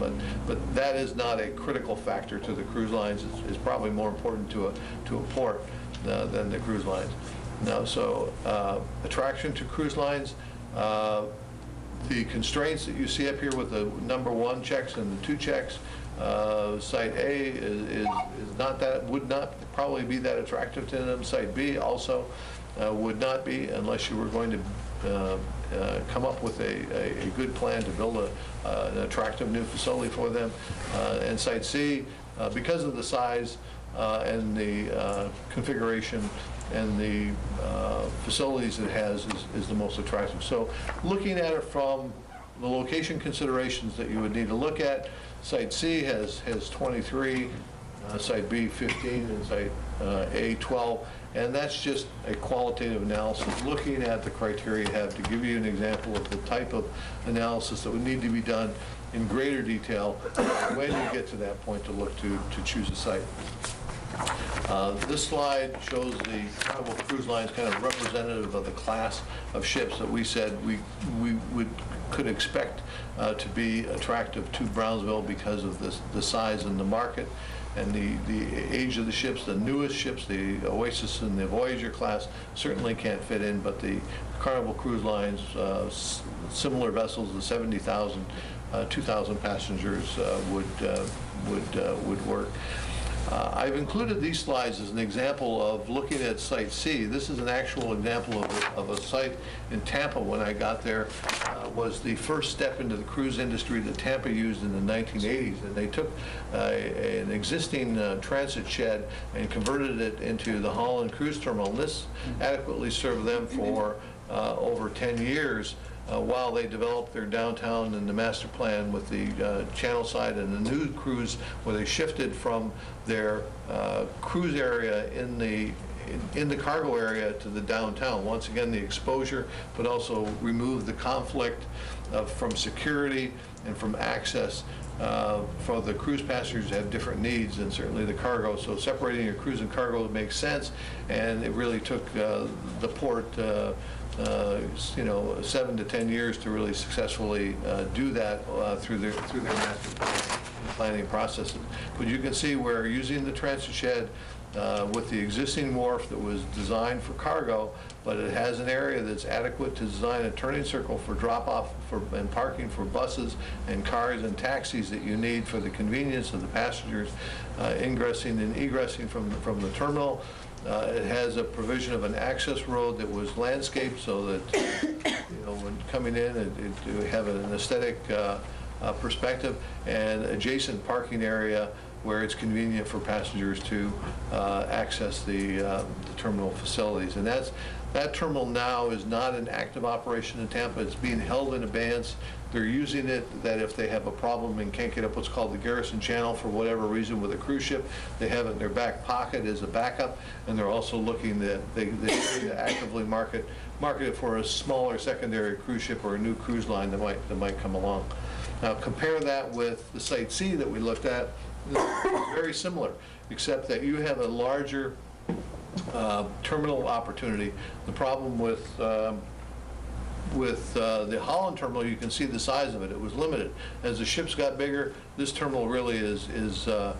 but that is not a critical factor to the cruise lines. It's probably more important to a port than the cruise lines. Now, so attraction to cruise lines, the constraints that you see up here with the number 1 checks and the 2 checks, Site A is not that, would not probably be that attractive to them. Site B also would not be, unless you were going to come up with a good plan to build an attractive new facility for them. And Site C, because of the size and the configuration and the facilities it has, is the most attractive. So looking at it from the location considerations that you would need to look at, Site C has 23, Site B 15, and Site A 12, and that's just a qualitative analysis looking at the criteria you have to give you an example of the type of analysis that would need to be done in greater detail when you get to that point to look to choose a site. This slide shows the Carnival Cruise Lines, kind of representative of the class of ships that we said we could expect to be attractive to Brownsville because of the size and the market and the age of the ships. The newest ships, the Oasis and the Voyager class, certainly can't fit in, but the Carnival Cruise Lines, similar vessels, the 70,000, 2,000 passengers would work. I've included these slides as an example of looking at Site C. This is an actual example of a site in Tampa when I got there. Was the first step into the cruise industry that Tampa used in the 1980s. And they took an existing transit shed and converted it into the Holland Cruise Terminal. And this adequately served them for over 10 years. While they developed their downtown and the master plan with the channel side and the new cruise, where they shifted from their cruise area in the cargo area to the downtown. Once again, the exposure, but also remove the conflict from security and from access. For the cruise passengers have different needs, and certainly the cargo. So separating your cruise and cargo makes sense, and it really took the port 7 to 10 years to really successfully do that through their master planning processes. But you can see we're using the transit shed with the existing wharf that was designed for cargo, but it has an area that's adequate to design a turning circle for drop-off and parking for buses and cars and taxis that you need for the convenience of the passengers ingressing and egressing from the terminal. It has a provision of an access road that was landscaped so that when coming in, it have an aesthetic perspective, and adjacent parking area where it's convenient for passengers to access the terminal facilities. And that terminal now is not in active operation in Tampa. It's being held in abeyance. They're using it that if they have a problem and can't get up what's called the Garrison Channel for whatever reason with a cruise ship, they have it in their back pocket as a backup, and they're also looking that they actively market it for a smaller secondary cruise ship or a new cruise line that might come along. Now compare that with the Site C that we looked at. It's very similar, except that you have a larger terminal opportunity. The problem with the Holland terminal, you can see the size of it. It was limited. As the ships got bigger, this terminal really is too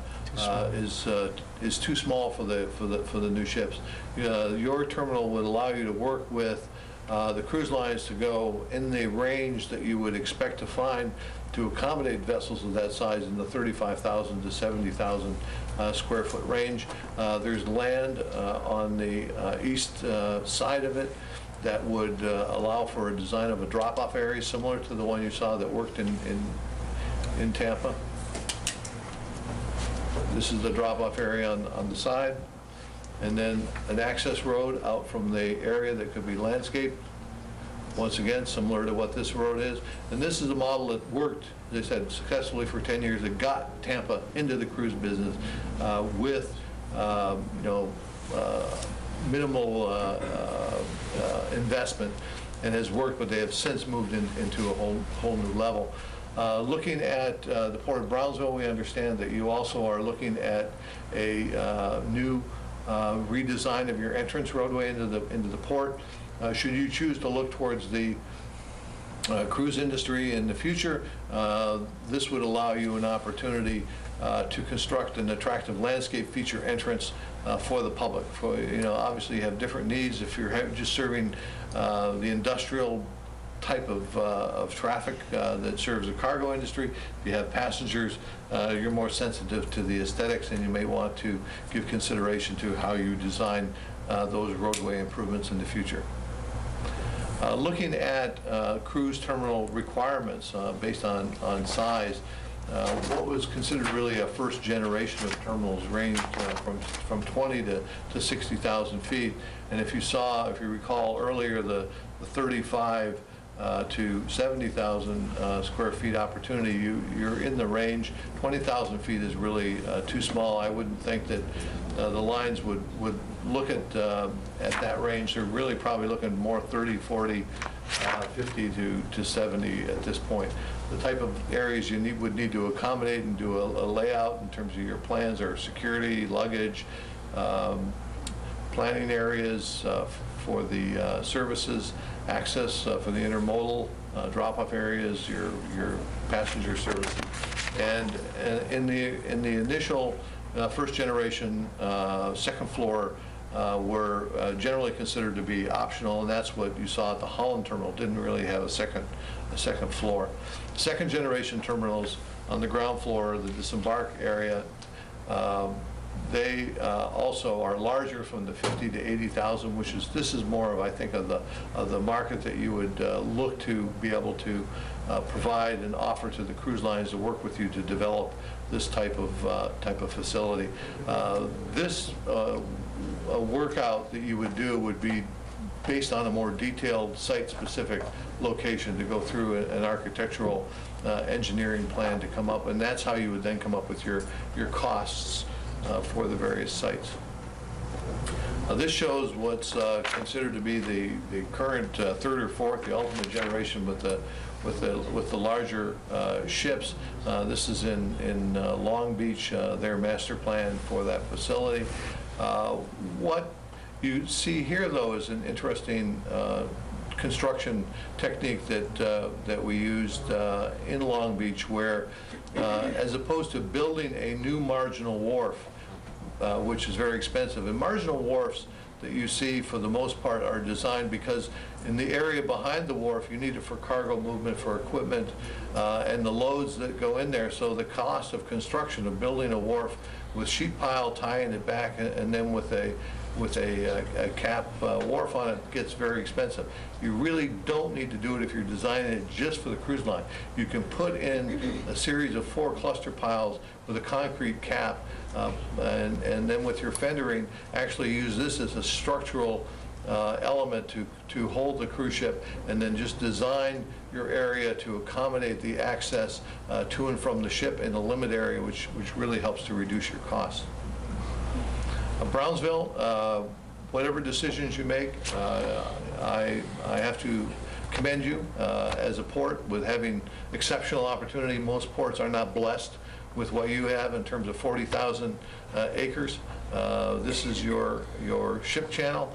small for the new ships. Your terminal would allow you to work with the cruise lines to go in the range that you would expect to find to accommodate vessels of that size in the 35,000 to 70,000 square foot range. There's land on the east side of it that would allow for a design of a drop-off area similar to the one you saw that worked in Tampa. This is the drop-off area on the side, and then an access road out from the area that could be landscaped once again, similar to what this road is. And this is a model that worked, as I said, successfully for 10 years. It got Tampa into the cruise business with, minimal investment, and has worked, but they have since moved into a whole new level. Looking at the Port of Brownsville, we understand that you also are looking at a new redesign of your entrance roadway into the port. Should you choose to look towards the cruise industry in the future, this would allow you an opportunity to construct an attractive landscape feature entrance for the public. Obviously you have different needs. If you're just serving the industrial type of traffic that serves the cargo industry, if you have passengers, you're more sensitive to the aesthetics, and you may want to give consideration to how you design those roadway improvements in the future. Looking at cruise terminal requirements based on size, what was considered really a first generation of terminals ranged from 20 to 60,000 feet. And if you recall earlier, the 35 to 70,000 square feet opportunity, you're in the range. 20,000 feet is really too small. I wouldn't think that the lines would look at that range. They're really probably looking more 30, 40, 50 to 70 at this point. The type of areas you would need to accommodate and do a layout in terms of your plans are security, luggage, planning areas for the services, access for the intermodal drop-off areas, your passenger services. And in the initial first generation second floor were generally considered to be optional, and that's what you saw at the Holland terminal. Didn't really have a second floor. Second generation terminals on the ground floor, the disembark area, they also are larger, from the 50 to 80,000, this is more of, I think, of the market that you would look to be able to provide and offer to the cruise lines to work with you to develop this type of facility. This workout that you would do would be based on a more detailed site-specific location to go through an architectural engineering plan to come up, and that's how you would then come up with your costs for the various sites. This shows what's considered to be the current third or fourth, the ultimate generation with the larger ships. This is in Long Beach, their master plan for that facility. What you see here, though, is an interesting construction technique that we used in Long Beach, where as opposed to building a new marginal wharf, which is very expensive, and marginal wharfs that you see for the most part are designed because in the area behind the wharf you need it for cargo movement, for equipment, and the loads that go in there. So the cost of construction of building a wharf with sheet pile, tying it back, and then with a cap wharf on it gets very expensive. You really don't need to do it if you're designing it just for the cruise line. You can put in a series of 4 cluster piles with a concrete cap, and then with your fendering, actually use this as a structural element to hold the cruise ship, and then just design your area to accommodate the access to and from the ship in the limit area, which really helps to reduce your costs. Brownsville, whatever decisions you make, I have to commend you as a port with having exceptional opportunity. Most ports are not blessed with what you have in terms of 40,000 acres. This is your ship channel.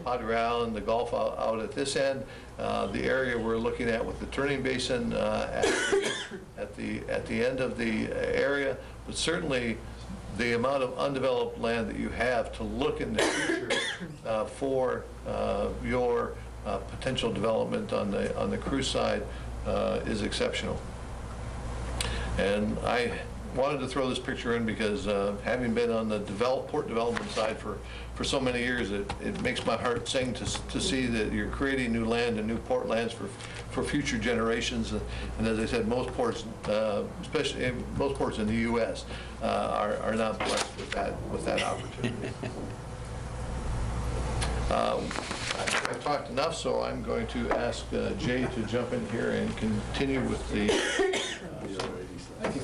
Padre Island, the Gulf out at this end, the area we're looking at with the turning basin at the end of the area, but certainly the amount of undeveloped land that you have to look in the future for your potential development on the cruise side is exceptional. And I wanted to throw this picture in because having been on the port development side for so many years, it makes my heart sing to see that you're creating new land and new port lands for future generations. And as I said, most ports, especially most ports in the U.S., are not blessed with that opportunity. I've talked enough, so I'm going to ask Jay to jump in here and continue with the... Thank you.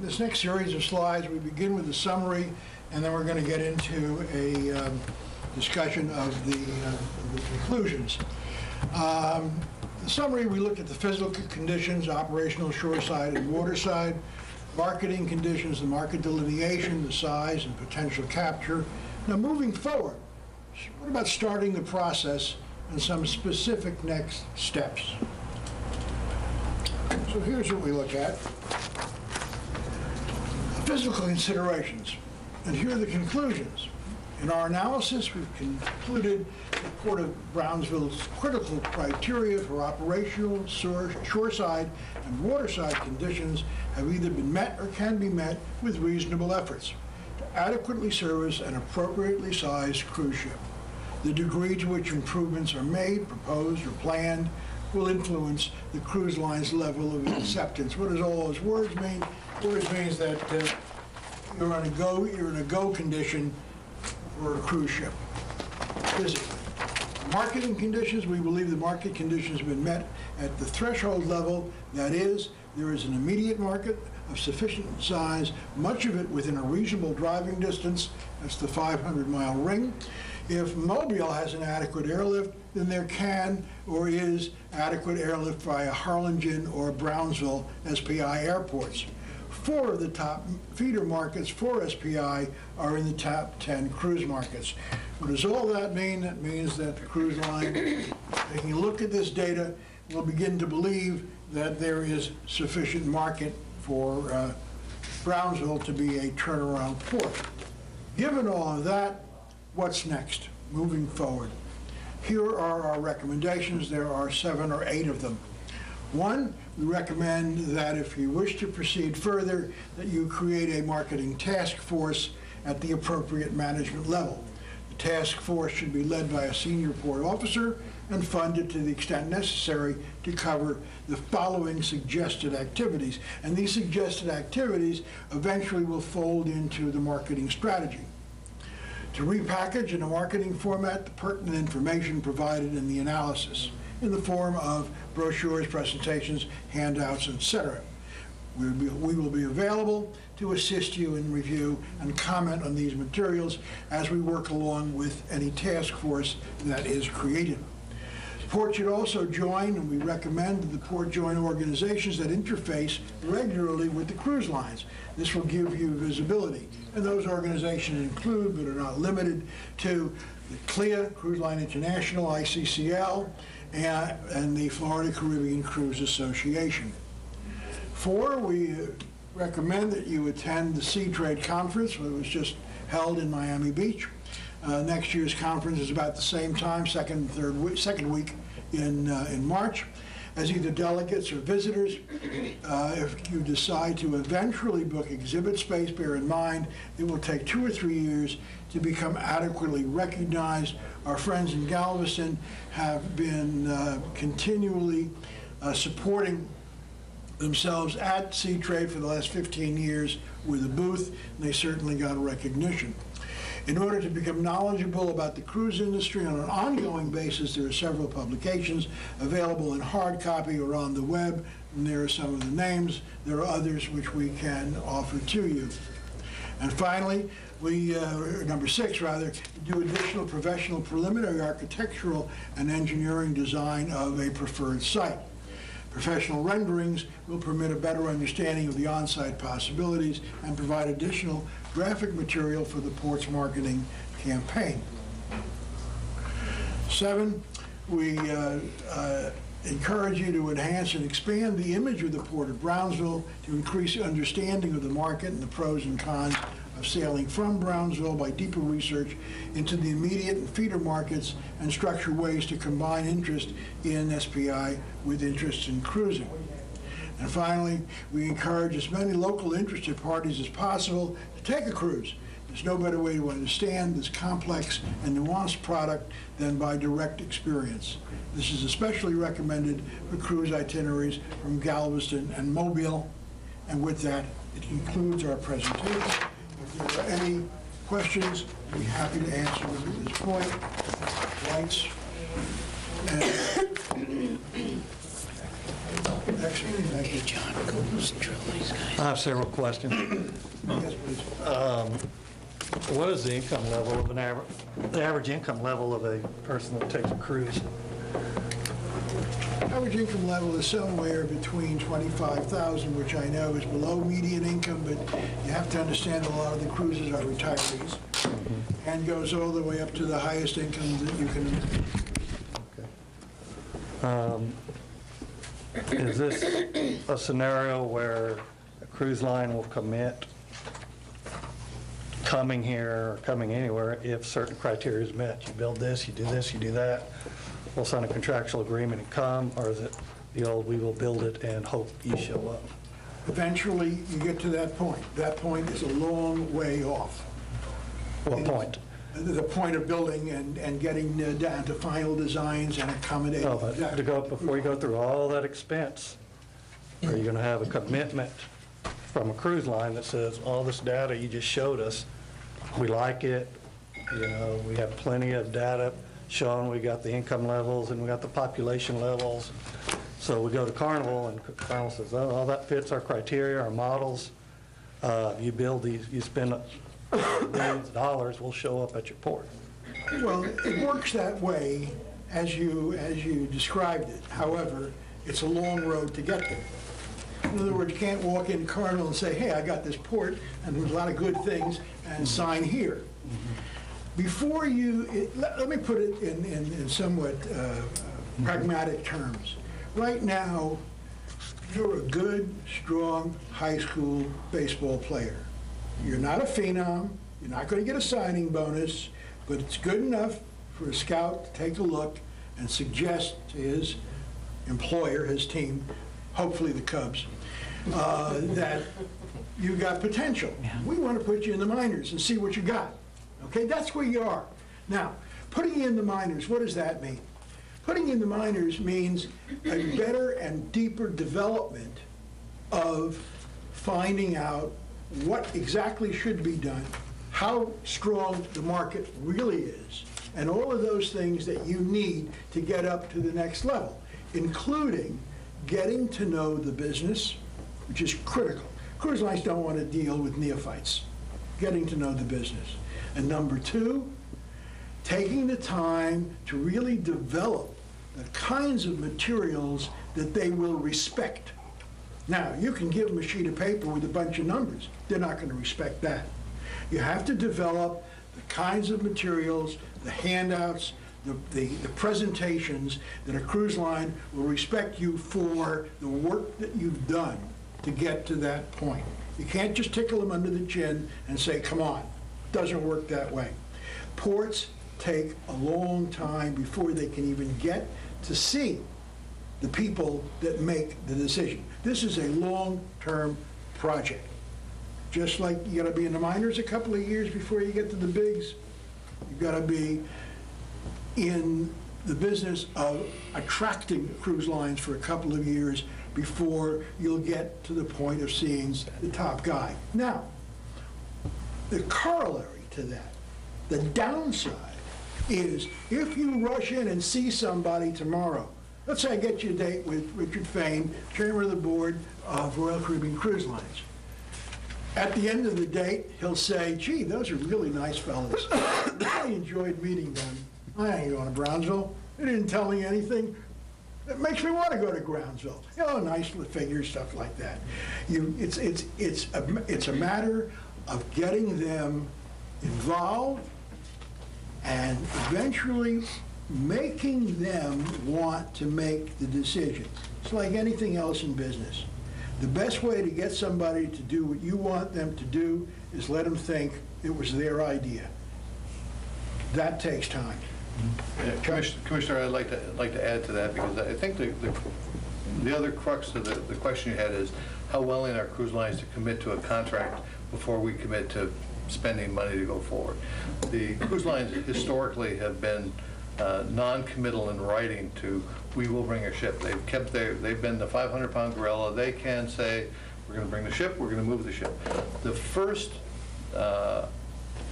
This next series of slides, we begin with a summary, and then we're going to get into a discussion of the conclusions. The summary, we looked at the physical conditions, operational shoreside and waterside, marketing conditions, the market delineation, the size and potential capture. Now, moving forward, what about starting the process and some specific next steps? So here's what we look at. Physical considerations, and here are the conclusions. In our analysis, we've concluded the Port of Brownsville's critical criteria for operational, shoreside, and waterside conditions have either been met or can be met with reasonable efforts to adequately service an appropriately sized cruise ship. The degree to which improvements are made, proposed, or planned will influence the cruise line's level of acceptance. What does all those words mean? Words means that you're in a go condition for a cruise ship, physically. Marketing conditions, we believe the market conditions have been met at the threshold level. That is, there is an immediate market of sufficient size, much of it within a reasonable driving distance. That's the 500-mile ring. If Mobile has an adequate airlift, then there can or is adequate airlift via Harlingen or Brownsville SPI airports. 4 of the top feeder markets for SPI are in the top 10 cruise markets. What does all that mean? That means that the cruise line, taking a look at this data, will begin to believe that there is sufficient market for Brownsville to be a turnaround port. Given all of that, what's next, moving forward? Here are our recommendations. There are 7 or 8 of them. 1, we recommend that if you wish to proceed further, that you create a marketing task force at the appropriate management level. The task force should be led by a senior port officer and funded to the extent necessary to cover the following suggested activities. And these suggested activities eventually will fold into the marketing strategy. To repackage in a marketing format the pertinent information provided in the analysis in the form of brochures, presentations, handouts, etc. We will be available to assist you in review and comment on these materials as we work along with any task force that is created. The port should also join, and we recommend that the port join organizations that interface regularly with the cruise lines. This will give you visibility. And those organizations include, but are not limited to, the CLIA, Cruise Line International, ICCL, and the Florida Caribbean Cruise Association. 4, we recommend that you attend the Sea Trade Conference, which was just held in Miami Beach. Next year's conference is about the same time, second week in March. As either delegates or visitors, if you decide to eventually book exhibit space, bear in mind it will take 2 or 3 years to become adequately recognized. Our friends in Galveston have been continually supporting themselves at Sea Trade for the last 15 years with a booth, and they certainly got a recognition. In order to become knowledgeable about the cruise industry on an ongoing basis, there are several publications available in hard copy or on the web, and there are some of the names. There are others which we can offer to you. And finally, we, number 6 rather, do additional professional preliminary architectural and engineering design of a preferred site. Professional renderings will permit a better understanding of the on-site possibilities and provide additional graphic material for the port's marketing campaign. 7, we encourage you to enhance and expand the image of the Port of Brownsville to increase understanding of the market and the pros and cons of sailing from Brownsville by deeper research into the immediate and feeder markets and structure ways to combine interest in SPI with interest in cruising. And finally, we encourage as many local interested parties as possible to take a cruise. There's no better way to understand this complex and nuanced product than by direct experience. This is especially recommended for cruise itineraries from Galveston and Mobile. And with that, it concludes our presentation. If there are any questions, I'd be happy to answer them at this point. Lights. Excellent, thank you. John, go drill these guys. I have several questions. Yes, please. What is the income level of the average income level of a person that takes a cruise? Average income level is somewhere between 25,000, which I know is below median income, but you have to understand a lot of the cruises are retirees, and goes all the way up to the highest income that you can imagine. Is this a scenario where a cruise line will commit coming here or coming anywhere if certain criteria is met? You build this, you do this, you do that, we'll sign a contractual agreement and come, or is it the old, we will build it and hope you show up? Eventually, you get to that point. That point is a long way off. What point? The point of building and getting down to final designs and accommodating. No, but to go, before you go through all that expense, are you going to have a commitment from a cruise line that says, all this data you just showed us, we like it, you know, we have plenty of data showing we got the income levels and we got the population levels. So we go to Carnival and Carnival says, oh, all that fits our criteria, our models. You build these, you spend millions of dollars, we'll show up at your port. Well, it works that way as you described it. However, it's a long road to get there. In other words, you can't walk in Carnival and say, hey, I got this port and there's a lot of good things and sign here. Before you, let me put it in somewhat pragmatic terms. Right now, you're a good, strong high school baseball player. You're not a phenom, you're not going to get a signing bonus, but it's good enough for a scout to take a look and suggest to his employer, his team, hopefully the Cubs, that you've got potential. We want to put you in the minors and see what you got. Okay, that's where you are. Now, putting you in the minors, what does that mean? Putting you in the minors means a better and deeper development of finding out what exactly should be done, how strong the market really is, and all of those things that you need to get up to the next level, including getting to know the business, which is critical. Cruise lines don't want to deal with neophytes. Getting to know the business. And number two, taking the time to really develop the kinds of materials that they will respect. Now, you can give them a sheet of paper with a bunch of numbers. They're not going to respect that. You have to develop the kinds of materials, the handouts, the presentations that a cruise line will respect you for the work that you've done to get to that point. You can't just tickle them under the chin and say, come on. Doesn't work that way. Ports take a long time before they can even get to see the people that make the decision. This is a long-term project. Just like you gotta be in the minors a couple of years before you get to the bigs, you gotta be in the business of attracting cruise lines for a couple of years before you'll get to the point of seeing the top guy. Now, the corollary to that, the downside, is if you rush in and see somebody tomorrow, let's say I get you a date with Richard Fain, chairman of the board of Royal Caribbean Cruise Lines. At the end of the date, he'll say, gee, those are really nice fellas. I really enjoyed meeting them. I ain't going to Brownsville. They didn't tell me anything. It makes me want to go to Brownsville. You know, nice figures, stuff like that. It's a matter of getting them involved and eventually making them want to make the decision. It's like anything else in business. The best way to get somebody to do what you want them to do is let them think it was their idea. That takes time. Commissioner, I'd like to add to that, because I think the other crux of the question you had is how willing are cruise lines to commit to a contract before we commit to spending money to go forward. The cruise lines historically have been non-committal in writing to, we will bring a ship. They've been the 500-pound gorilla. They can say, we're going to bring the ship, we're going to move the ship. The first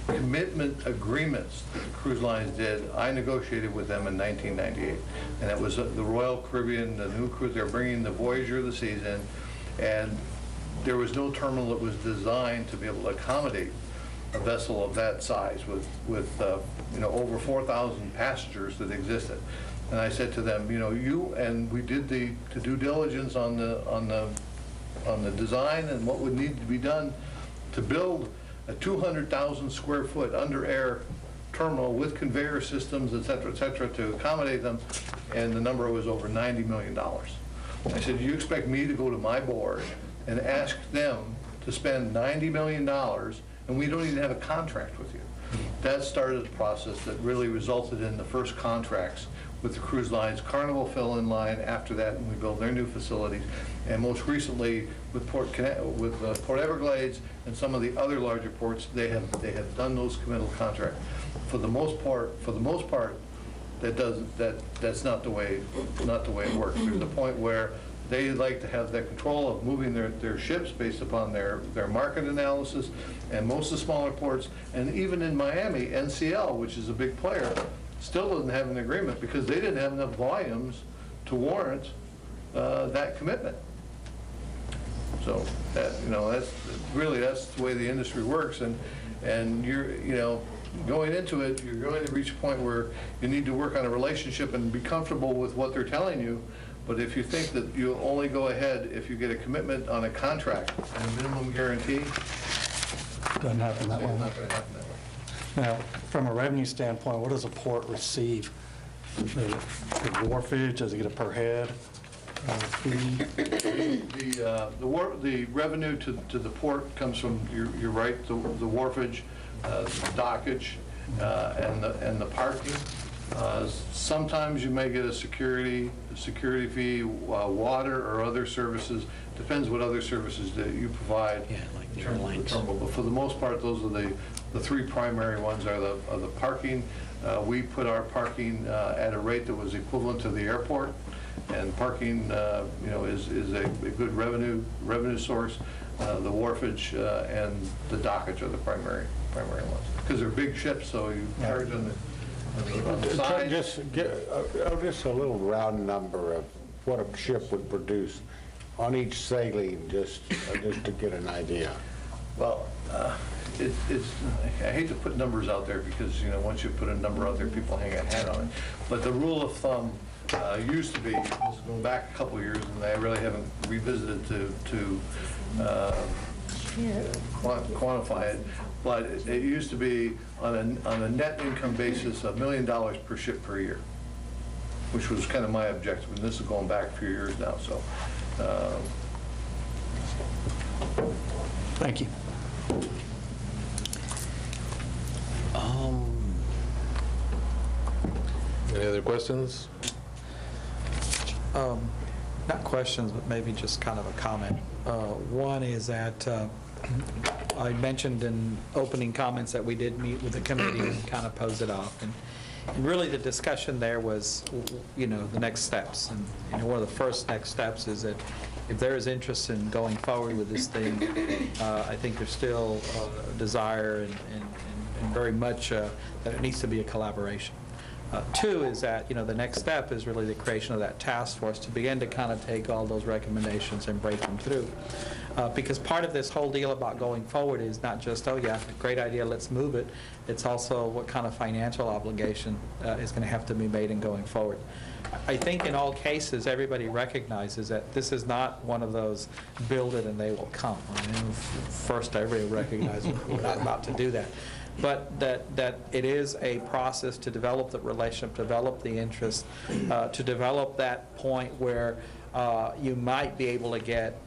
commitment agreements that the cruise lines did, I negotiated with them in 1998. And that was the Royal Caribbean, the new cruise, they're bringing the Voyager of the Seas in, and there was no terminal that was designed to be able to accommodate a vessel of that size with over 4,000 passengers that existed. And I said to them, we did the due diligence on the design and what would need to be done to build a 200,000 square foot under air terminal with conveyor systems, et cetera, to accommodate them, and the number was over $90 million. I said, do you expect me to go to my board and ask them to spend $90 million, and we don't even have a contract with you? That started a process that really resulted in the first contracts with the cruise lines. Carnival fell in line after that, and we built their new facilities. And most recently, with Port Everglades and some of the other larger ports, they have done those committal contracts. For the most part, that's not the way it works. There's a point where they like to have the control of moving their ships based upon their market analysis, and most of the smaller ports, and even in Miami, NCL, which is a big player, still doesn't have an agreement because they didn't have enough volumes to warrant that commitment. So that's the way the industry works, and you're going into it, you're going to reach a point where you need to work on a relationship and be comfortable with what they're telling you. But if you think that you'll only go ahead if you get a commitment on a contract and a minimum guarantee, Doesn't happen that way. it's not going to happen that way. Now, from a revenue standpoint, what does a port receive? The wharfage, does it get a per head fee? The revenue to the port comes from, you're right, the wharfage, the dockage, and the parking. Sometimes you may get a security fee, water or other services. Depends what other services that you provide. Yeah, like the in terms of airlines. terminal. But for the most part, those are the three primary ones are the parking. We put our parking at a rate that was equivalent to the airport, and parking is a good revenue source. The wharfage and the dockage are the primary ones, because they're big ships, so you charge on the side. Just a little round number of what a ship would produce on each sailing, just to get an idea. Well, I hate to put numbers out there because, once you put a number out there, people hang a hat on it. But the rule of thumb used to be, this is going back a couple of years, and I really haven't revisited to quantify it, but it used to be on a net income basis, $1 million per ship per year, which was kind of my objective, and this is going back a few years now, so. Thank you. Any other questions? Not questions, but maybe just kind of a comment. One is that I mentioned in opening comments that we did meet with the committee and kind of pose it off. And really the discussion there was, the next steps. And one of the first next steps is that if there is interest in going forward with this thing, I think there's still a desire and very much that it needs to be a collaboration. Two is that, the next step is really the creation of that task force to begin to kind of take all those recommendations and break them through. Because part of this whole deal about going forward is not just, oh yeah, great idea, let's move it. It's also what kind of financial obligation is going to have to be made in going forward. I think in all cases, everybody recognizes that this is not one of those build it and they will come. I mean, first, everybody recognizes we're not about to do that. But that it is a process to develop the relationship, develop the interest, to develop that point where you might be able to get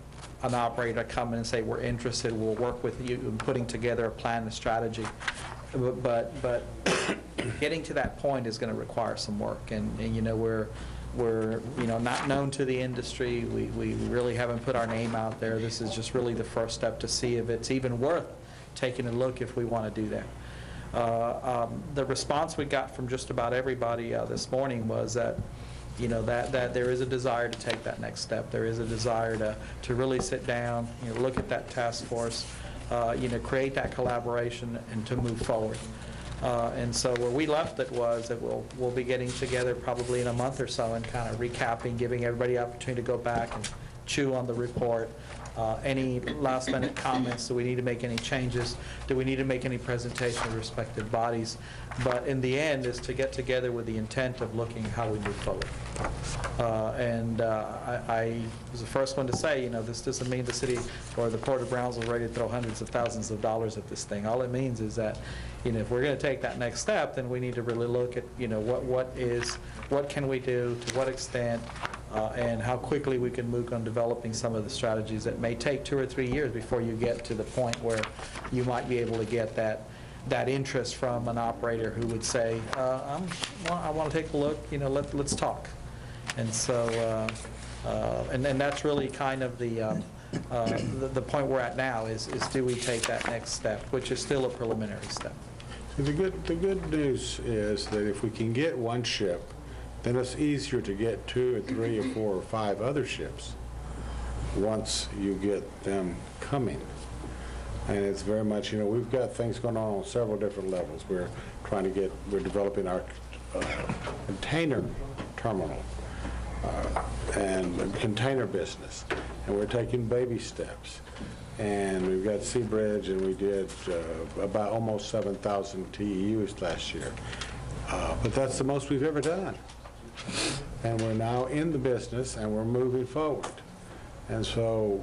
an operator to come in and say, we're interested, we'll work with you in putting together a plan, a strategy. But getting to that point is going to require some work, and we're not known to the industry. We really haven't put our name out there. This is just really the first step to see if it's even worth taking a look if we want to do that. The response we got from just about everybody this morning was that that there is a desire to take that next step. There is a desire to really sit down, look at that task force, create that collaboration and to move forward. And so where we left it was that we'll be getting together probably in a month or so and kind of recapping, giving everybody the opportunity to go back and chew on the report. Any last-minute comments? Do we need to make any changes? Do we need to make any presentation to respective bodies? But in the end is to get together with the intent of looking how we move forward. I was the first one to say, this doesn't mean the city or the Port of Brownsville is ready to throw hundreds of thousands of dollars at this thing. All it means is that, if we're going to take that next step, then we need to really look at, what can we do, to what extent, and how quickly we can move on developing some of the strategies that may take 2 or 3 years before you get to the point where you might be able to get that interest from an operator who would say, I want to take a look, let's talk. And so, and that's really kind of the point we're at now is do we take that next step, which is still a preliminary step. So the good news is that if we can get one ship, then it's easier to get 2 or 3 or 4 or 5 other ships once you get them coming. And it's very much, we've got things going on several different levels. We're developing our container terminal and container business, and we're taking baby steps. And we've got Seabridge, and we did about almost 7,000 TEUs last year. But that's the most we've ever done. And we're now in the business, and we're moving forward. And so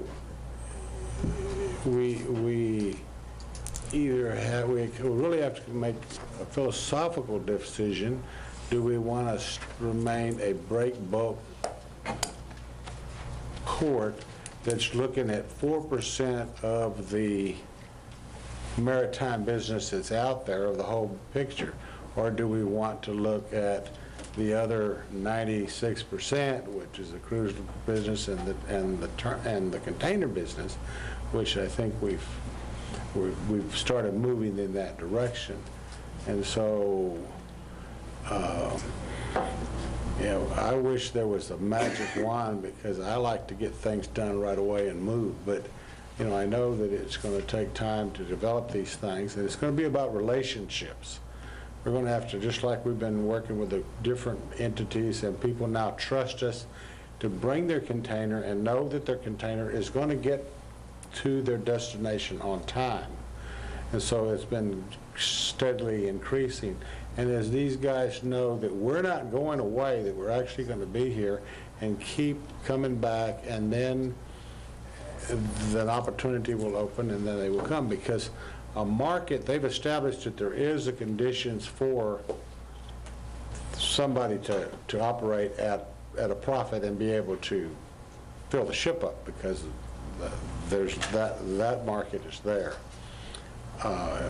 we really have to make a philosophical decision. Do we want to remain a break bulk port that's looking at 4% of the maritime business that's out there, of the whole picture? Or do we want to look at the other 96%, which is the cruise business and the container business, which I think we've started moving in that direction. And so, I wish there was a magic wand, because I like to get things done right away and move. But, I know that it's going to take time to develop these things, and it's going to be about relationships. We're going to have to, just like we've been working with the different entities, and people now trust us to bring their container and know that their container is going to get to their destination on time. And so it's been steadily increasing. And as these guys know that we're not going away, that we're actually going to be here and keep coming back, and then an opportunity will open, and then they will come, because a market, they've established that there is the conditions for somebody to operate at a profit and be able to fill the ship up, because there's that market is there,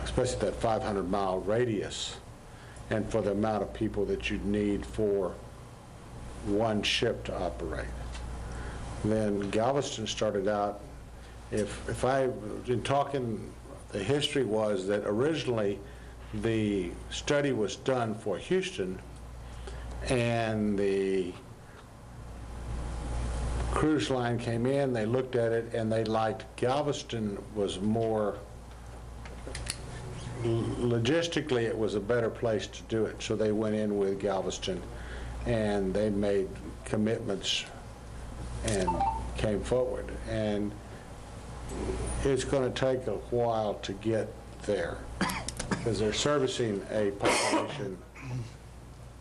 especially that 500-mile radius, and for the amount of people that you'd need for one ship to operate. Then Galveston started out, in talking, the history was that originally the study was done for Houston, and the cruise line came in, they looked at it, and they liked Galveston was more, logistically it was a better place to do it, so they went in with Galveston, and they made commitments and came forward. And it's going to take a while to get there, because they're servicing a population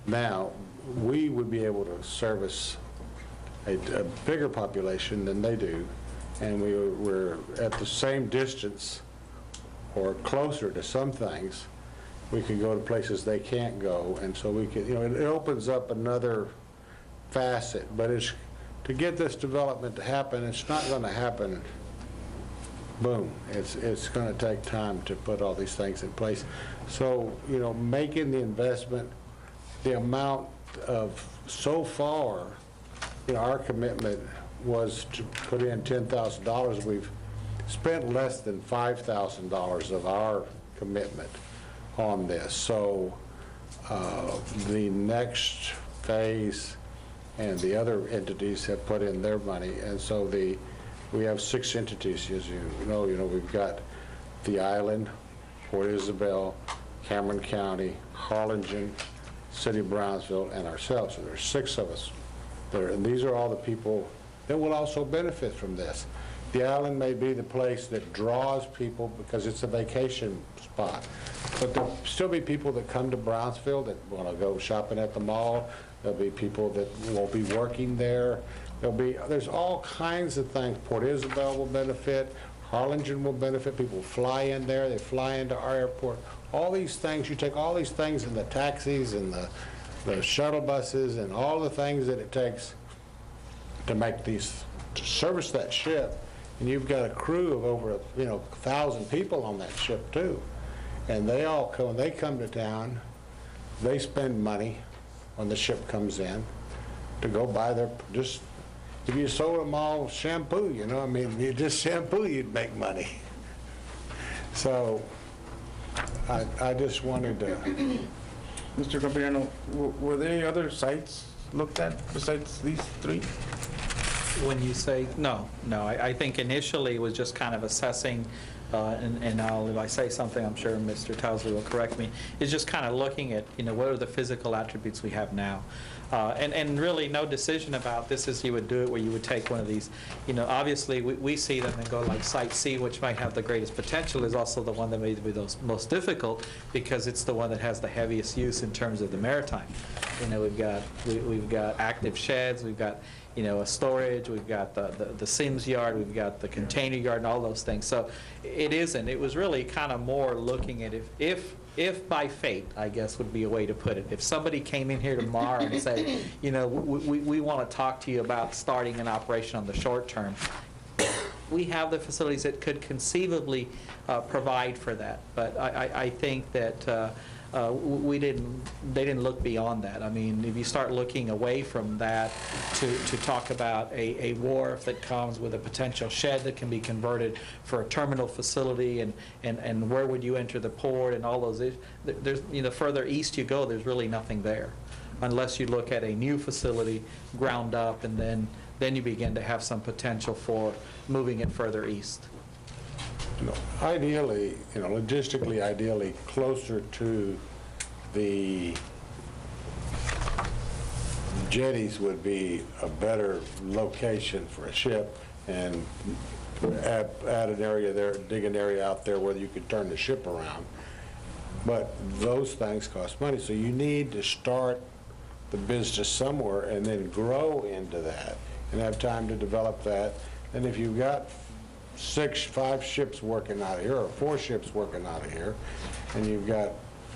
now. We would be able to service a bigger population than they do, and we're at the same distance or closer to some things. We can go to places they can't go, and so we can, it opens up another facet. But it's to get this development to happen, it's not going to happen boom. It's going to take time to put all these things in place. So, making the investment, the amount of, so far, our commitment was to put in $10,000. We've spent less than $5,000 of our commitment on this. So the next phase and the other entities have put in their money, and so we have 6 entities, as you know. We've got the island, Port Isabel, Cameron County, Harlingen, City of Brownsville, and ourselves. So there's 6 of us there, and these are all the people that will also benefit from this. The island may be the place that draws people because it's a vacation spot, but there'll still be people that come to Brownsville that want to go shopping at the mall. There'll be people that will be working there. There's all kinds of things. Port Isabel will benefit. Harlingen will benefit. People fly in there. They fly into our airport. All these things, you take all these things in the taxis and the shuttle buses and all the things that it takes to make these, to service that ship, and you've got a crew of over 1,000 people on that ship too, and they all come. They come to town. They spend money when the ship comes in to go buy their, just if you sold them all shampoo, I mean, you just shampoo, you'd make money. So I just wanted to. Mr. Capriano, were there any other sites looked at besides these 3? When you say, no, I think initially it was just kind of assessing, and if I say something, I'm sure Mr. Towsley will correct me, is just kind of looking at, what are the physical attributes we have now. And really no decision about this as you would do it, where you would take one of these, obviously we see them and go like Site C, which might have the greatest potential, is also the one that may be the most difficult because it's the one that has the heaviest use in terms of the maritime. We've got active sheds, we've got a storage, we've got the Sims yard, we've got the container yard and all those things. So it was really kind of more looking at if by fate, I guess would be a way to put it. If somebody came in here tomorrow and said, we want to talk to you about starting an operation on the short term, we have the facilities that could conceivably provide for that. But I think that they didn't look beyond that. I mean, if you start looking away from that to talk about a wharf that comes with a potential shed that can be converted for a terminal facility, and where would you enter the port and all those, there's, further east you go, there's really nothing there, unless you look at a new facility ground up, and then you begin to have some potential for moving it further east. Ideally, logistically, ideally closer to the jetties would be a better location for a ship, and add an area there, dig an area out there where you could turn the ship around. But those things cost money, so you need to start the business somewhere and then grow into that and have time to develop that. And if you've got 5 ships working out of here, or 4 ships working out of here, and you've got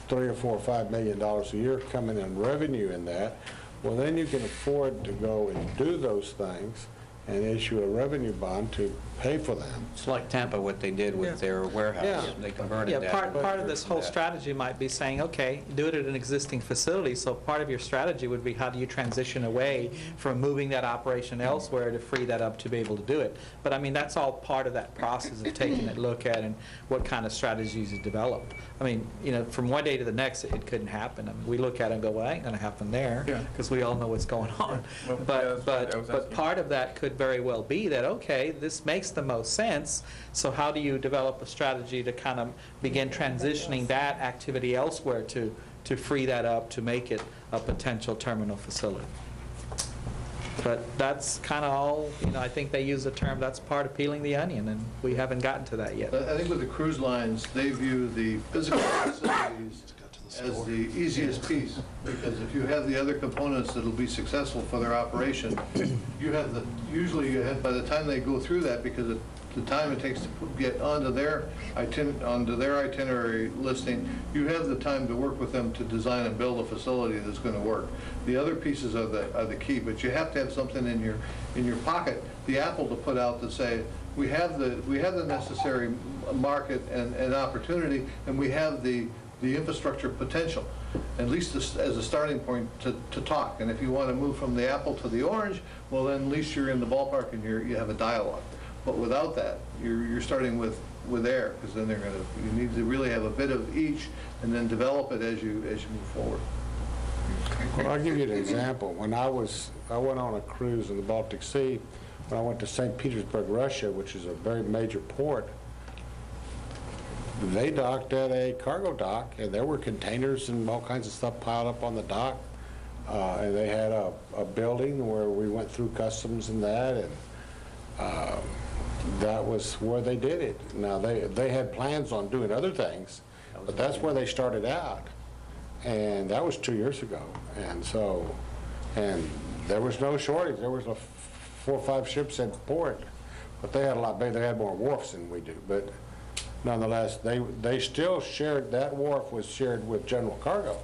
$3 or $4 or $5 million a year coming in revenue in that, well, then you can afford to go and do those things and issue a revenue bond to pay for them. It's like Tampa, what they did with their warehouse. Yeah. They converted that. Part of this whole strategy might be saying, okay, do it at an existing facility. So part of your strategy would be, how do you transition away from moving that operation elsewhere to free that up to be able to do it? But I mean, that's all part of that process of taking a look at and what kind of strategies you develop. I mean, from one day to the next, it couldn't happen. I mean, we look at it and go, well, that ain't going to happen there, because we all know what's going on. But part of that could very well be that, okay, this makes the most sense, so how do you develop a strategy to kind of begin transitioning that activity elsewhere to free that up to make it a potential terminal facility? But that's kind of all, I think they use the term, that's part of peeling the onion, and we haven't gotten to that yet. I think with the cruise lines, they view the physical facilities as the easiest piece, because if you have the other components that'll be successful for their operation, usually you have, by the time they go through that, because of the time it takes to get onto their itinerary listing, you have the time to work with them to design and build a facility that's going to work. The other pieces are the key, but you have to have something in your pocket, the apple to put out to say, we have the necessary market and opportunity, and we have the infrastructure potential, at least as a starting point to talk. And if you want to move from the apple to the orange, well, then at least you're in the ballpark and you have a dialogue. But without that, you're starting with air, because then you need to really have a bit of each, and then develop it as you move forward. Well, I'll give you an example. When I went on a cruise in the Baltic Sea, when I went to St. Petersburg, Russia, which is a very major port, they docked at a cargo dock, and there were containers and all kinds of stuff piled up on the dock. And they had a building where we went through customs and that, and that was where they did it. Now, they had plans on doing other things, but that's where they started out. And that was 2 years ago. And so, and there was no shortage. There was 4 or 5 ships in port, but they had a lot bigger. They had more wharfs than we do. But nonetheless, they still shared, that wharf was shared with general cargo.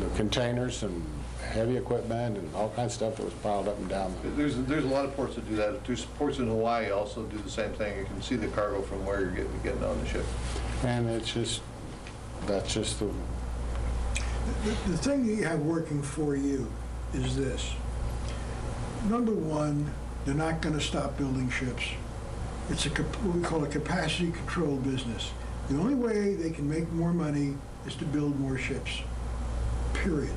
The containers and heavy equipment and all kinds of stuff that was piled up and down. There's a lot of ports that do that. There's ports in Hawaii also do the same thing. You can see the cargo from where you're getting on the ship. And it's just, that's just the thing that you have working for you is this. Number one, they're not going to stop building ships. It's what we call a capacity control business. The only way they can make more money is to build more ships, period.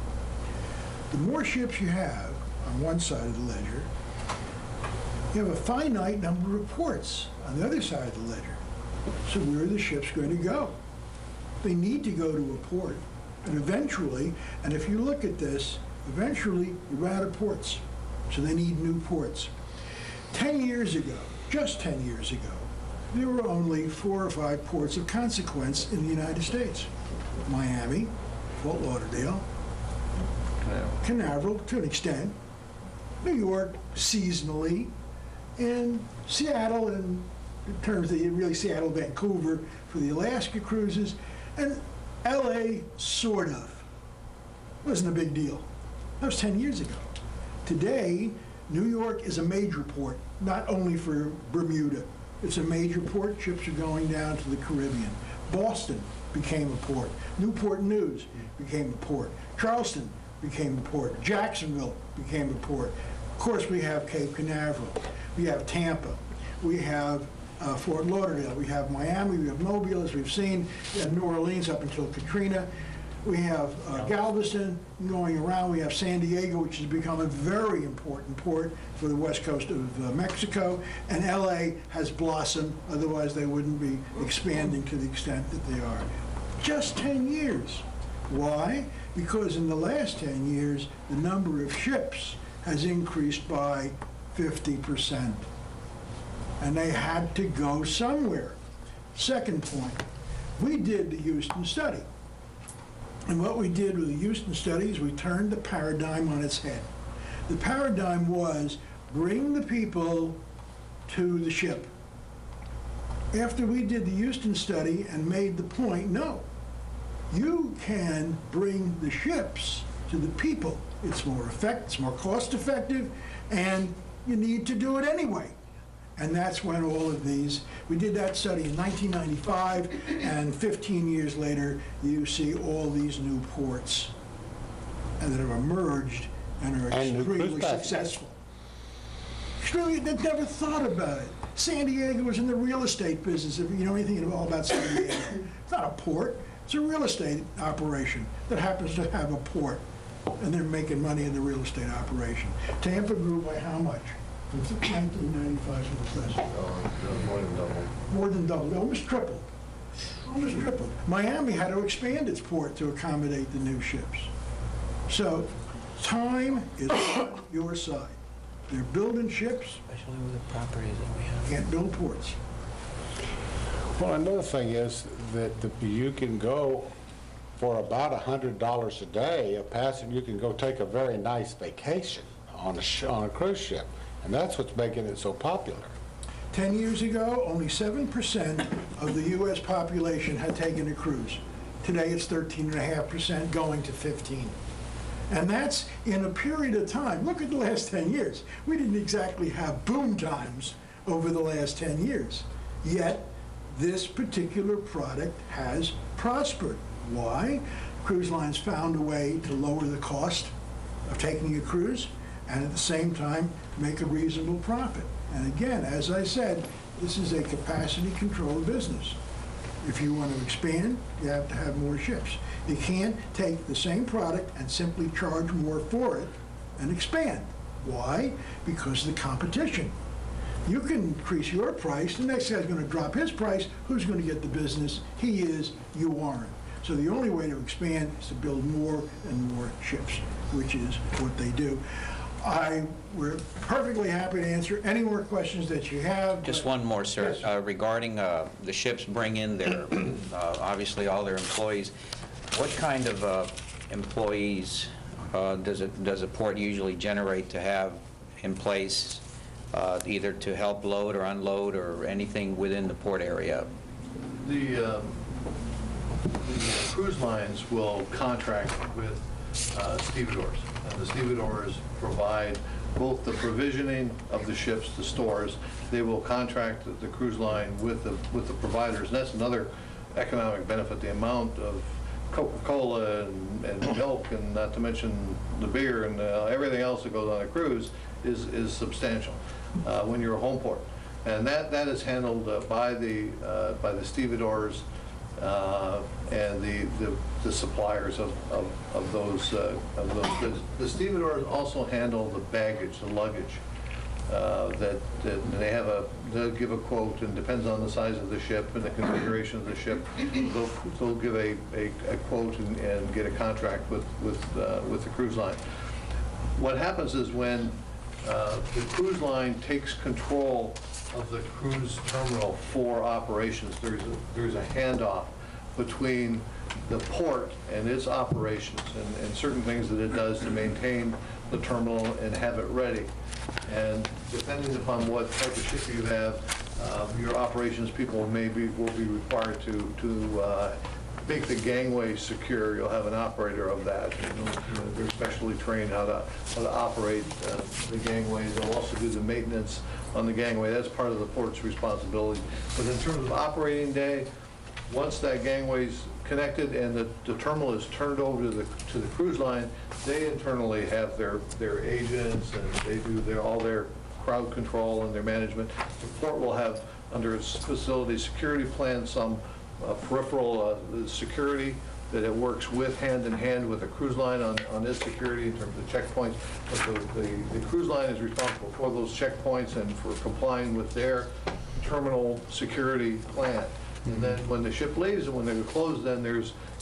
The more ships you have on one side of the ledger, you have a finite number of ports on the other side of the ledger. So where are the ships going to go? They need to go to a port. And eventually, and if you look at this, eventually you run out of ports. So they need new ports. 10 years ago, just 10 years ago, there were only 4 or 5 ports of consequence in the United States. Miami, Fort Lauderdale, Canaveral to an extent, New York seasonally, and Seattle in terms of really Seattle, Vancouver for the Alaska cruises, and LA sort of. Wasn't a big deal. That was 10 years ago. Today, New York is a major port, not only for Bermuda. It's a major port. Ships are going down to the Caribbean. Boston became a port. Newport News became a port. Charleston became a port. Jacksonville became a port. Of course, we have Cape Canaveral. We have Tampa. We have Fort Lauderdale. We have Miami. We have Mobile, as we've seen. We have New Orleans up until Katrina. We have Galveston going around. We have San Diego, which has become a very important port for the west coast of Mexico. And LA has blossomed. Otherwise, they wouldn't be expanding to the extent that they are. Just 10 years. Why? Because in the last 10 years, the number of ships has increased by 50%. And they had to go somewhere. Second point, we did the Houston study. And what we did with the Houston study is we turned the paradigm on its head. The paradigm was bring the people to the ship. After we did the Houston study and made the point, no, you can bring the ships to the people. It's more cost effective, and you need to do it anyway. And that's when all of these, we did that study in 1995, and 15 years later, you see all these new ports and that have emerged and are extremely successful. Extremely, they never thought about it. San Diego was in the real estate business, if you know anything at all about San Diego. It's not a port, it's a real estate operation that happens to have a port, and they're making money in the real estate operation. Tampa grew by how much? From 1995 to the present. More than double. More than double, almost tripled. Almost tripled. Miami had to expand its port to accommodate the new ships. So time is on your side. They're building ships. Especially with the properties that we have. Can't build ports. Well, another thing is that you can go for about $100 a day, a passenger, you can go take a very nice vacation on a cruise ship. And that's what's making it so popular. 10 years ago, only 7% of the U.S. population had taken a cruise. Today, it's 13.5%, going to 15%. And that's in a period of time. Look at the last 10 years. We didn't exactly have boom times over the last 10 years. Yet, this particular product has prospered. Why? Cruise lines found a way to lower the cost of taking a cruise, and at the same time, make a reasonable profit. And again, as I said, this is a capacity control business. If you want to expand, you have to have more ships. You can't take the same product and simply charge more for it and expand. Why? Because of the competition. You can increase your price, the next guy's going to drop his price. Who's going to get the business? He is, you aren't. So the only way to expand is to build more and more ships, which is what they do. We're perfectly happy to answer any more questions that you have. Just one more, sir. Yes. Regarding the ships bring in their, obviously, all their employees. What kind of employees does a port usually generate to have in place, either to help load or unload or anything within the port area? The cruise lines will contract with stevedores, and the stevedores provide both the provisioning of the ships, the stores. They will contract the cruise line with the providers, and that's another economic benefit. The amount of Coca-Cola and milk, and not to mention the beer and everything else that goes on a cruise is substantial when you're a home port, and that is handled by the stevedores and the suppliers of those. The stevedores also handle the baggage, the luggage. That they'll give a quote, and depends on the size of the ship and the configuration of the ship. They'll give a quote and get a contract with the cruise line. What happens is when the cruise line takes control of the cruise terminal for operations, there's a handoff between the port and its operations and certain things that it does to maintain the terminal and have it ready. And depending upon what type of ship you have, your operations people will be required to make the gangway secure. You'll have an operator of that. And they're specially trained how to operate the gangway. They'll also do the maintenance on the gangway. That's part of the port's responsibility. But in terms of operating day, once that gangway's connected and the terminal is turned over to the cruise line, they internally have their agents, and they do all their crowd control and their management. The port will have, under its facility security plan, some peripheral security that it works with, hand in hand with the cruise line on its security in terms of checkpoints. But the cruise line is responsible for those checkpoints and for complying with their terminal security plan. And then when the ship leaves and when they're closed, then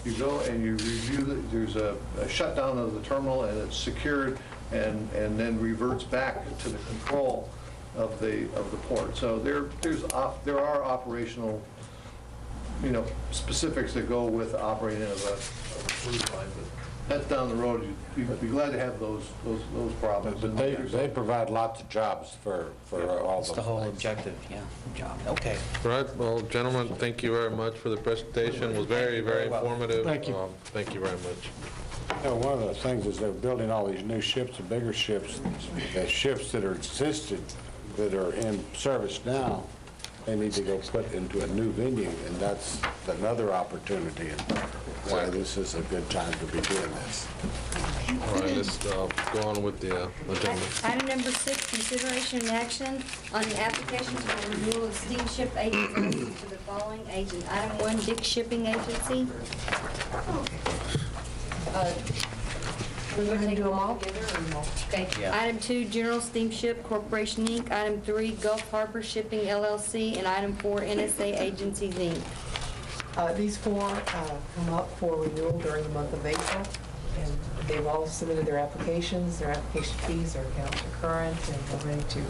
you go and you review, there's a shutdown of the terminal, and it's secured and then reverts back to the control of the port. So there are operational, specifics that go with operating of a cruise line, but that's down the road. You'd be glad to have those problems. But they provide lots of jobs for all That's the whole objective, job. Okay. All right, well, gentlemen, thank you very much for the presentation. It was very, very informative. Thank you. Thank you very much. One of the things is they're building all these new ships, the bigger ships, the ships that are existed, that are in service now, they need to go put into a new venue, and that's another opportunity, and why this is a good time to be doing this. All right, let's go on with the agenda. Item number 6, consideration and action on the application for renewal of steamship agency for the following agent. Item 1, Dick Shipping Agency. We're going to do them all? Okay. Yeah. Item 2, General Steamship Corporation, Inc. Item 3, Gulf Harbor Shipping, LLC. And item 4, NSA Agencies, Inc. These four come up for renewal during the month of April, and they've all submitted their applications. Their application fees, their accounts are current, and we're ready to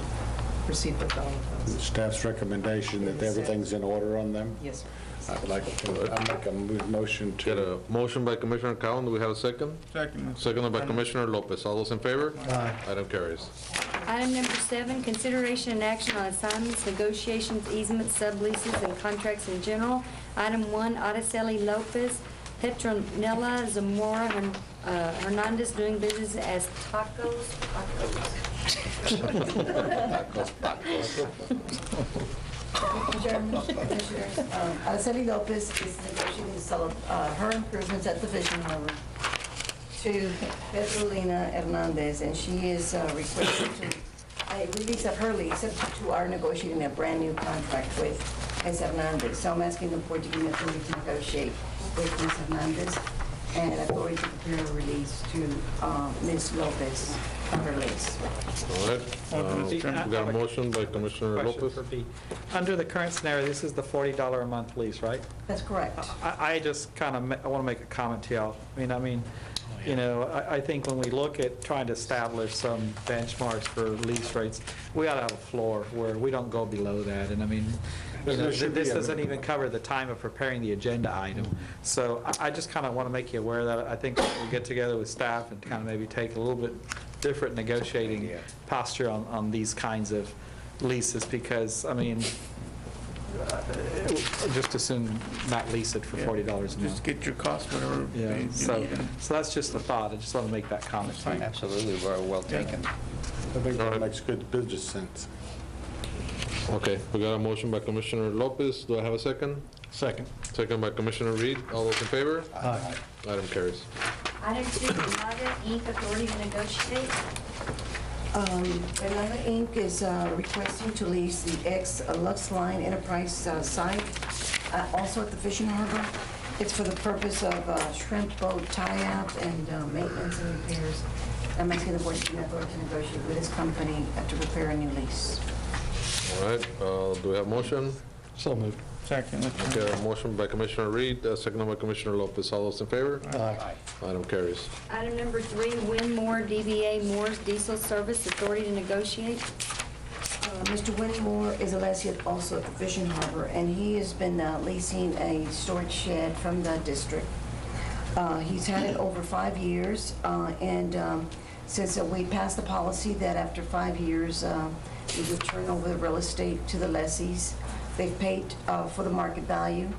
proceed with all of those. Staff's recommendation that everything's in order on them? Yes, sir. I'd like to, make a motion to... Get a motion by Commissioner Cowan. Do we have a second? Second. Seconded by Commissioner Lopez. All those in favor? Aye. Item carries. Item number 7, consideration and action on assignments, negotiations, easements, subleases, and contracts in general. Item 1, Araceli Lopez, Petronella Zamora Hernandez, doing business as Tacos. Mr. Chairman, Commissioners, Araceli Lopez is negotiating to sell her improvements at the Vision Harbor to Petrolina Hernandez, and she is requesting a release of her lease to our negotiating a brand-new contract with Ms. Hernandez. So I'm asking the board to give me authority to negotiate with Ms. Hernandez and authority to prepare a release to Ms. Lopez on her lease. All right. We got a motion by Commissioner Question Lopez. for B. Under the current scenario, this is the $40 a month lease, right? That's correct. I just kind of, I want to make a comment to y'all. You know, I think when we look at trying to establish some benchmarks for lease rates, we ought to have a floor where we don't go below that. And I mean, you know, this doesn't even cover the time of preparing the agenda item. So I just kind of want to make you aware of that. I think we'll get together with staff and kind of maybe take a little bit different negotiating posture on these kinds of leases, because, I mean, just as soon not lease it for $40 a month. Just get your cost, whatever. Yeah, you so need. that's just a thought. I just want to make that comment. Absolutely, well taken. I think that makes good business sense. Okay, we got a motion by Commissioner Lopez. Do I have a second? Second. Second by Commissioner Reed. All those in favor? Aye. Item carries. Item 2, Granada Inc., authority to negotiate. Granada Inc. is requesting to lease the ex-Lux Line Enterprise site, also at the Fishing Harbor. It's for the purpose of shrimp boat tie-up and maintenance and repairs. I'm asking the board to give me authority to negotiate with this company to prepare a new lease. All right, do we have a motion? So moved. Second. Okay, a motion by Commissioner Reed, second by Commissioner Lopez. All those in favor? Aye. Item carries. Item number 3, Winmore DBA Moore's Diesel Service, authority to negotiate. Mr. Winmore is a lessee also at the Fishing Harbor, and he has been leasing a storage shed from the district. He's had it over 5 years, and since we passed the policy that after 5 years, we would turn over the real estate to the lessees. They've paid for the market value,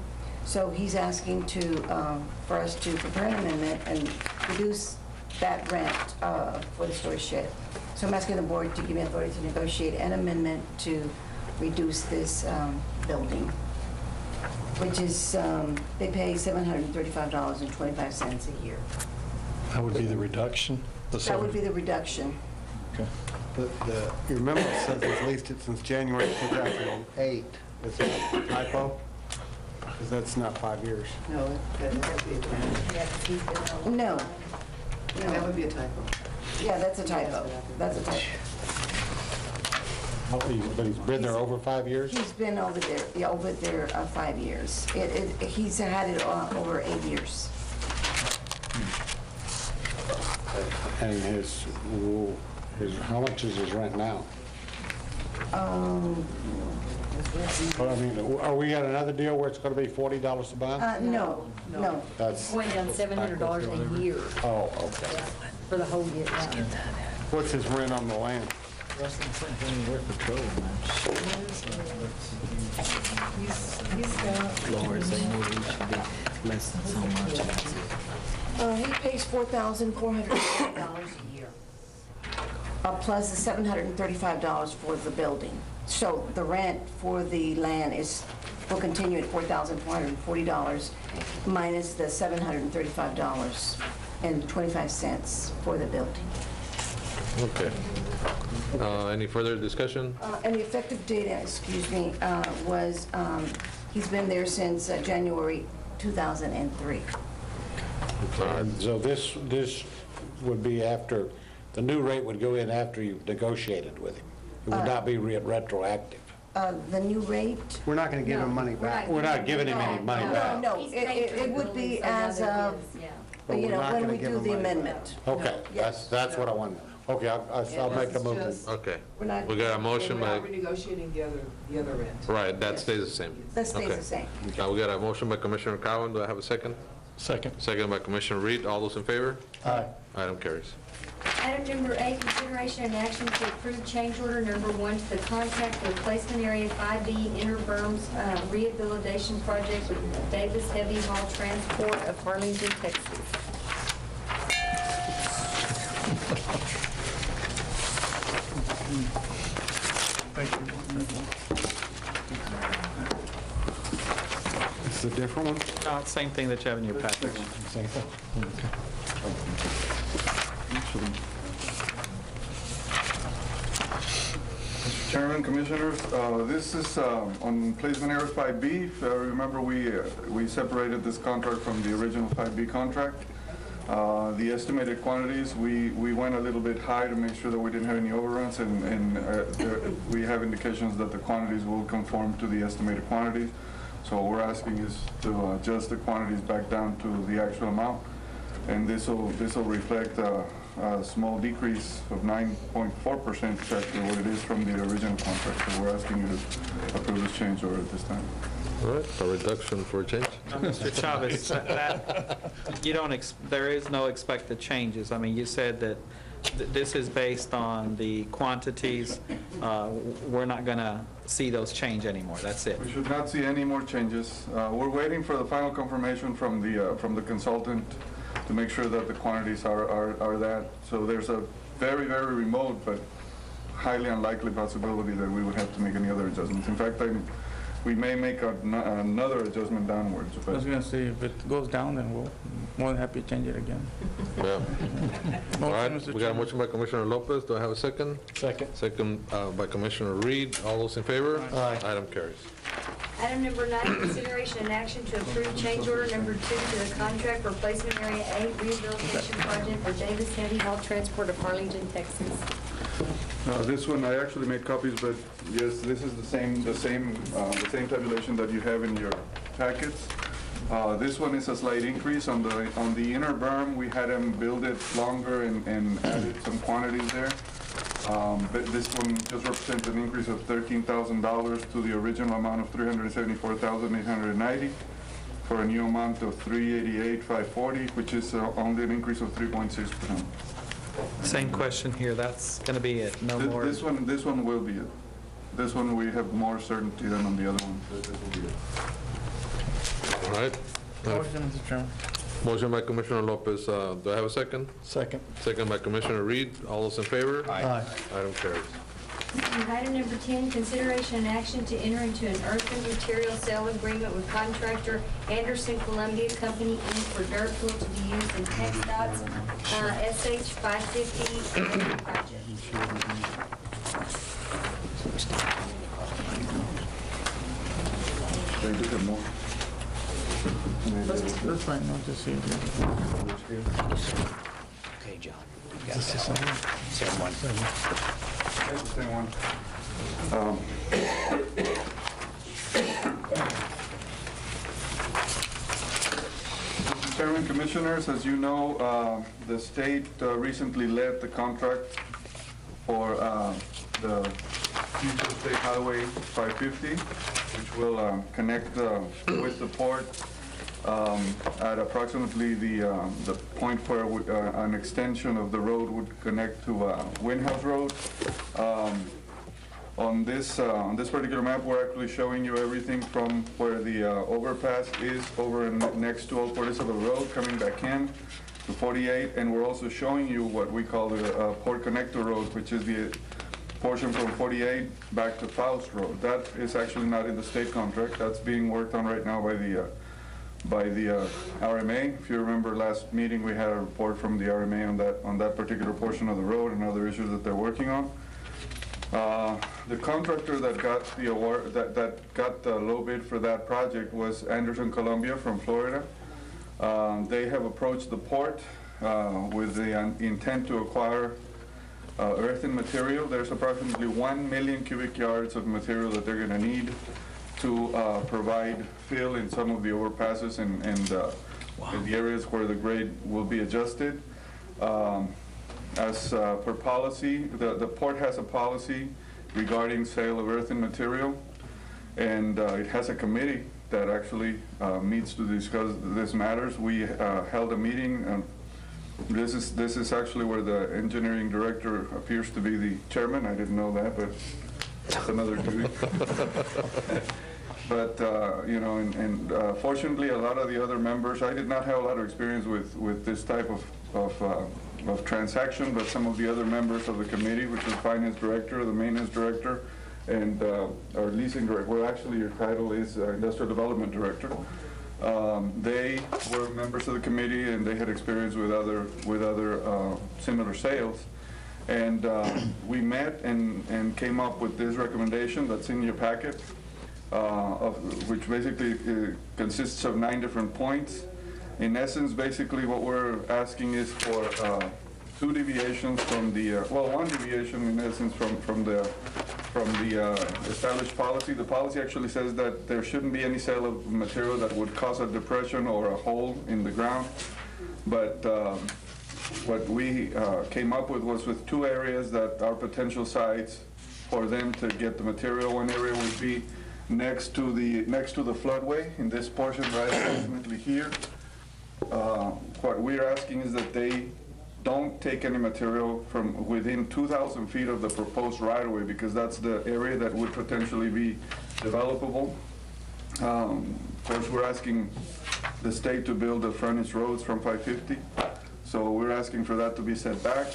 so he's asking for us to prepare an amendment and reduce that rent for the storage shed. So I'm asking the board to give me authority to negotiate an amendment to reduce this building, which is, they pay $735.25 a year. That would be the reduction? That would be the reduction. Okay. You remember it says it's leased it since January 2008. Is that a typo? Because that's not 5 years. No, that would be a typo. No. That would be a typo. Yeah, that's a typo. That's a typo. But he's been there over 5 years? He's been over there 5 years. He's had it over 8 years. And how much is his rent now? Well, I mean, are we at another deal where it's going to be $40 a month? No. That's, Going down $700 a year oh, okay. for the whole year. What's his rent on the land? He's got, He pays $4,440 a year, plus the $735 for the building. So the rent for the land will continue at $4,440 minus the $735.25 for the building. Okay. Any further discussion? And the effective date, was, he's been there since January 2003. So this would be after, the new rate would go in after you've negotiated with him. It would not be retroactive. The new rate? We're not going to give him money back. We're not giving him any money back. No, it would be as of, when we do the amendment. Okay, that's what I wanted. Okay, I'll make a motion. Okay. We're not- We got a motion we're by, not renegotiating the other rent. right, that stays the same. That stays Okay. the same. We got a motion by Commissioner Cowan. Do I have a second? Second. Second by Commissioner Reed. All those in favor? Aye. Item carries. Item number 8, consideration and action to approve change order number 1 to the contact replacement area 5B Inner Berms Rehabilitation Project with Davis Heavy Haul Transport of Harlingen, Texas. Thank you. This is a different one? No, same thing that you have in your package. Same thing. Mr. Chairman, Commissioners, this is on placement areas 5B. If I remember, we separated this contract from the original 5B contract. The estimated quantities, we went a little bit high to make sure that we didn't have any overruns, and we have indications that the quantities will conform to the estimated quantities. So what we're asking is to adjust the quantities back down to the actual amount, and this will reflect a small decrease of 9.4%, exactly what it is from the original contract. So we're asking you to approve this change order at this time. All right, a reduction for a change. Mr. Chavez, there is no expected changes. I mean, you said that this is based on the quantities. We're not going to see those change anymore. That's it. We should not see any more changes. We're waiting for the final confirmation from the consultant to make sure that the quantities are that. So there's a very, very remote but highly unlikely possibility that we would have to make any other adjustments. In fact, we may make another adjustment downwards. I was going to say, if it goes down, then we'll more than happy to change it again. Yeah. All right, we got a motion by Commissioner Lopez. Do I have a second? Second. Second by Commissioner Reed. All those in favor? Aye. Item carries. Item number 9, consideration and action to approve change order number 2 to the contract for Placement Area 8 rehabilitation project for Davis Heavy Haul Transport of Arlington, Texas. This one, I actually made copies, but yes, this is the same tabulation that you have in your packets. This one is a slight increase on the inner berm. We had them build it longer and added some quantities there. But this one just represents an increase of $13,000 to the original amount of $374,890 for a new amount of $388,540, which is only an increase of 3.6%. Same question here. That's going to be it. No more. This one will be it. This one we have more certainty than on the other one. This will be it. All right. Motion, Mr. Chairman. Motion by Commissioner Lopez. Do I have a second? Second. Second by Commissioner Reed. All those in favor? Aye. Item carries. Item number 10, consideration and action to enter into an earthen material sale agreement with contractor Anderson Columbia Company, Inc. for dirt pool to be used in TxDOT's SH 550 project. They do have more. That's fine, I'll just see it here. Okay, John. You got that. Same one. That's the same one. Mr. Chairman, Commissioners, as you know, the state recently led the contract for the future State Highway 550, which will connect with the port at approximately the point where an extension of the road would connect to Windhouse Road. On this particular map, we're actually showing you everything from where the overpass is over next to Old Port Isabel Road, coming back in to 48, and we're also showing you what we call the Port Connector Road, which is the portion from 48 back to Faust Road. That is actually not in the state contract. That's being worked on right now by the RMA. If you remember last meeting, we had a report from the RMA on that particular portion of the road and other issues that they're working on. The contractor that got the award, that got the low bid for that project was Anderson Columbia from Florida. They have approached the port with the intent to acquire earthen material. There's approximately 1 million cubic yards of material that they're going to need to provide fill in some of the overpasses and in the areas where the grade will be adjusted. As per policy, the port has a policy regarding sale of earthen material, and it has a committee that actually meets to discuss these matters. We held a meeting, and this is actually where the engineering director appears to be the chairman. I didn't know that, but that's another duty. But you know, and fortunately, a lot of the other members, I did not have a lot of experience with this type of transaction, but some of the other members of the committee, which is finance director, the maintenance director, and our leasing director. Well, actually, your title is industrial development director. They were members of the committee, and they had experience with other similar sales. And we met and came up with this recommendation that's in your packet, which basically consists of 9 different points. In essence, basically what we're asking is for 2 deviations from the, well, 1 deviation in essence from the established policy. The policy actually says that there shouldn't be any sale of material that would cause a depression or a hole in the ground. But what we came up with 2 areas that are potential sites for them to get the material. One area would be next to the floodway in this portion, right approximately here. What we're asking is that they don't take any material from within 2,000 feet of the proposed right-of-way, because that's the area that would potentially be developable. Of course, we're asking the state to build the frontage roads from 550, so we're asking for that to be set back.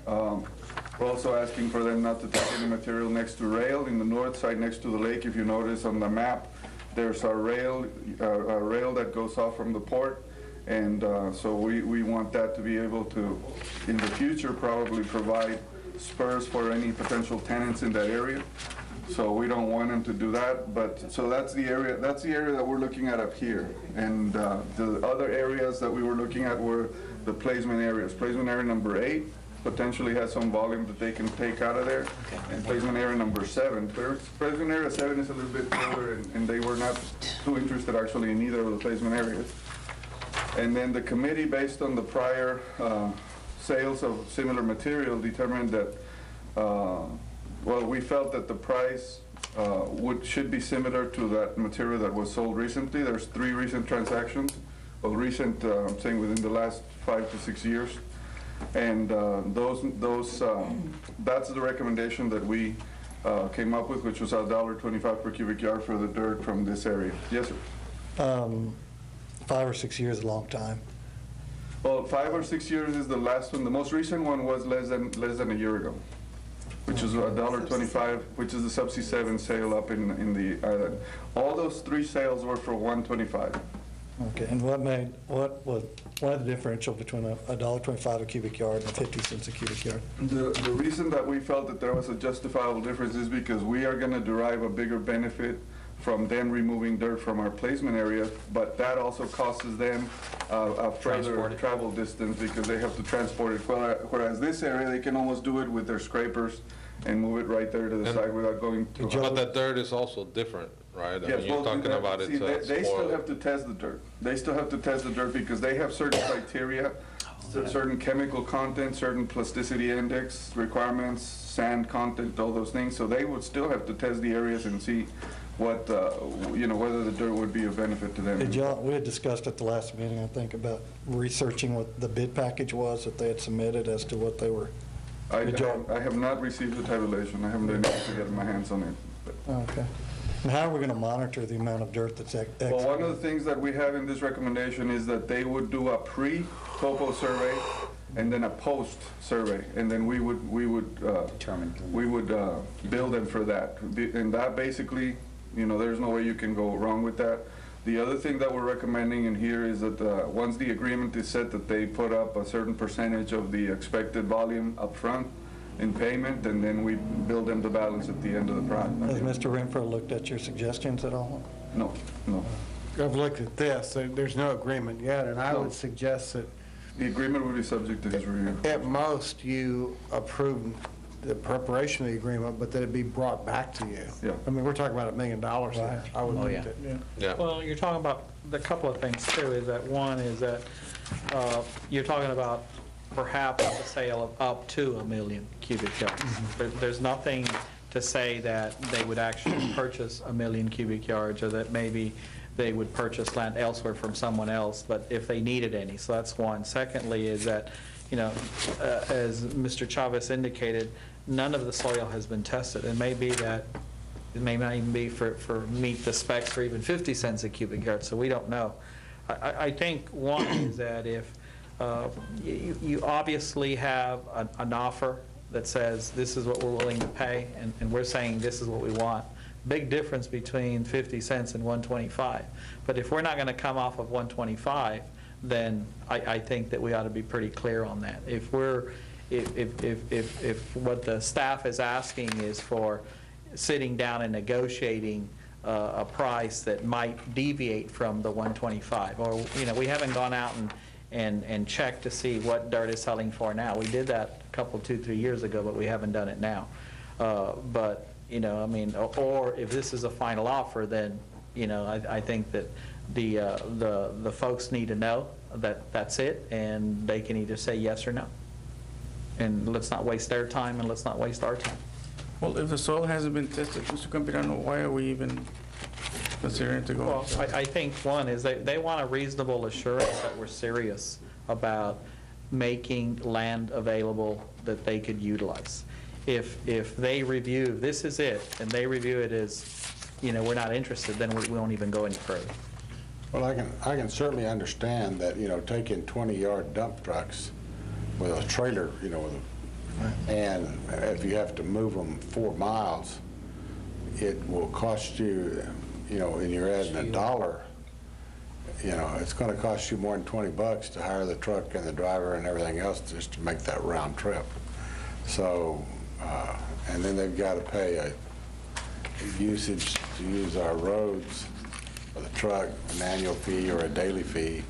We're also asking for them not to take any material next to rail in the north side next to the lake. If you notice on the map, there's a rail that goes off from the port, and so we want that to be able to, in the future, probably provide spurs for any potential tenants in that area. So we don't want them to do that, but so that's the area that we're looking at up here. And the other areas that we were looking at were the placement areas. Placement area number 8 potentially has some volume that they can take out of there. And placement area number 7. Placement area 7 is a little bit further, and they were not too interested actually in either of the placement areas. And then the committee, based on the prior sales of similar material, determined that, well, we felt that the price should be similar to that material that was sold recently. There's 3 recent transactions. Well, recent, I'm saying within the last 5 to 6 years. And that's the recommendation that we came up with, which was $1.25 per cubic yard for the dirt from this area. Yes, sir. 5 or 6 years is a long time. Well, 5 or 6 years is the last one. The most recent one was less than a year ago, which is $1.25, which is the Subsea 7 sale up in the island. All those 3 sales were for $1.25. Okay, and what was the differential between $1.25 a cubic yard and 50 cents a cubic yard? The reason that we felt that there was a justifiable difference is because we are going to derive a bigger benefit from them removing dirt from our placement area, but that also costs them a further travel distance because they have to transport it. Whereas this area, they can almost do it with their scrapers and move it right there to the side without going to. But that dirt is also different, right? Yes, you're talking about it. They still have to test the dirt. They still have to test the dirt because they have certain criteria, certain chemical content, certain plasticity index requirements, sand content, all those things. So they would still have to test the areas and see what, whether the dirt would be of benefit to them. We had discussed at the last meeting, I think, about researching what the bid package was that they had submitted as to what they were. I have not received the tabulation. I haven't been able to get my hands on it. But. Okay. And how are we going to monitor the amount of dirt that's exiting? Well, one of the things that we have in this recommendation is that they would do a pre-topo survey and then a post-survey, and then we would bill them for that. And that basically, there's no way you can go wrong with that. The other thing that we're recommending in here is that once the agreement is set, that they put up a certain percentage of the expected volume up front in payment, and then we bill them the balance at the end of the project. Has Mr. Renfro looked at your suggestions at all? No. I've looked at this. There's no agreement yet, and I would suggest that the agreement would be subject to his review. At most, you approve the preparation of the agreement, but that it be brought back to you. Yeah. I mean, we're talking about $1 million here. I would think that. Yeah. Well, you're talking about the couple of things too, is that one is that you're talking about perhaps the sale of up to 1 million cubic yards. There's nothing to say that they would actually purchase 1 million cubic yards, or that maybe they would purchase land elsewhere from someone else, but if they needed any. So that's one. Secondly is that, as Mr. Chavez indicated, none of the soil has been tested. It may be that it may not even be for meet the specs for even 50 cents a cubic yard, so we don't know. I think one is that if you obviously have an offer that says this is what we're willing to pay, and we're saying this is what we want. Big difference between 50 cents and 125. But if we're not going to come off of 125, then I think that we ought to be pretty clear on that. If what the staff is asking is for sitting down and negotiating a price that might deviate from the 125. Or, we haven't gone out and checked to see what dirt is selling for now. We did that a couple, 2-3 years ago, but we haven't done it now. But, or if this is a final offer, then, I think that the folks need to know that that's it, and they can either say yes or no. And let's not waste their time, and let's not waste our time. Well, if the soil hasn't been tested, Mr. Campirano, why are we even considering to go? Well, I think one is they want a reasonable assurance that we're serious about making land available that they could utilize. If they review, this is it, and they review it as, we're not interested, then we won't even go any further. Well, I can certainly understand that, taking 20-yard dump trucks with a trailer, and if you have to move them 4 miles, it will cost you, and you're adding $1, it's going to cost you more than $20 to hire the truck and the driver and everything else just to make that round trip. So, and then they've got to pay a usage to use our roads for the truck, an annual fee or a daily fee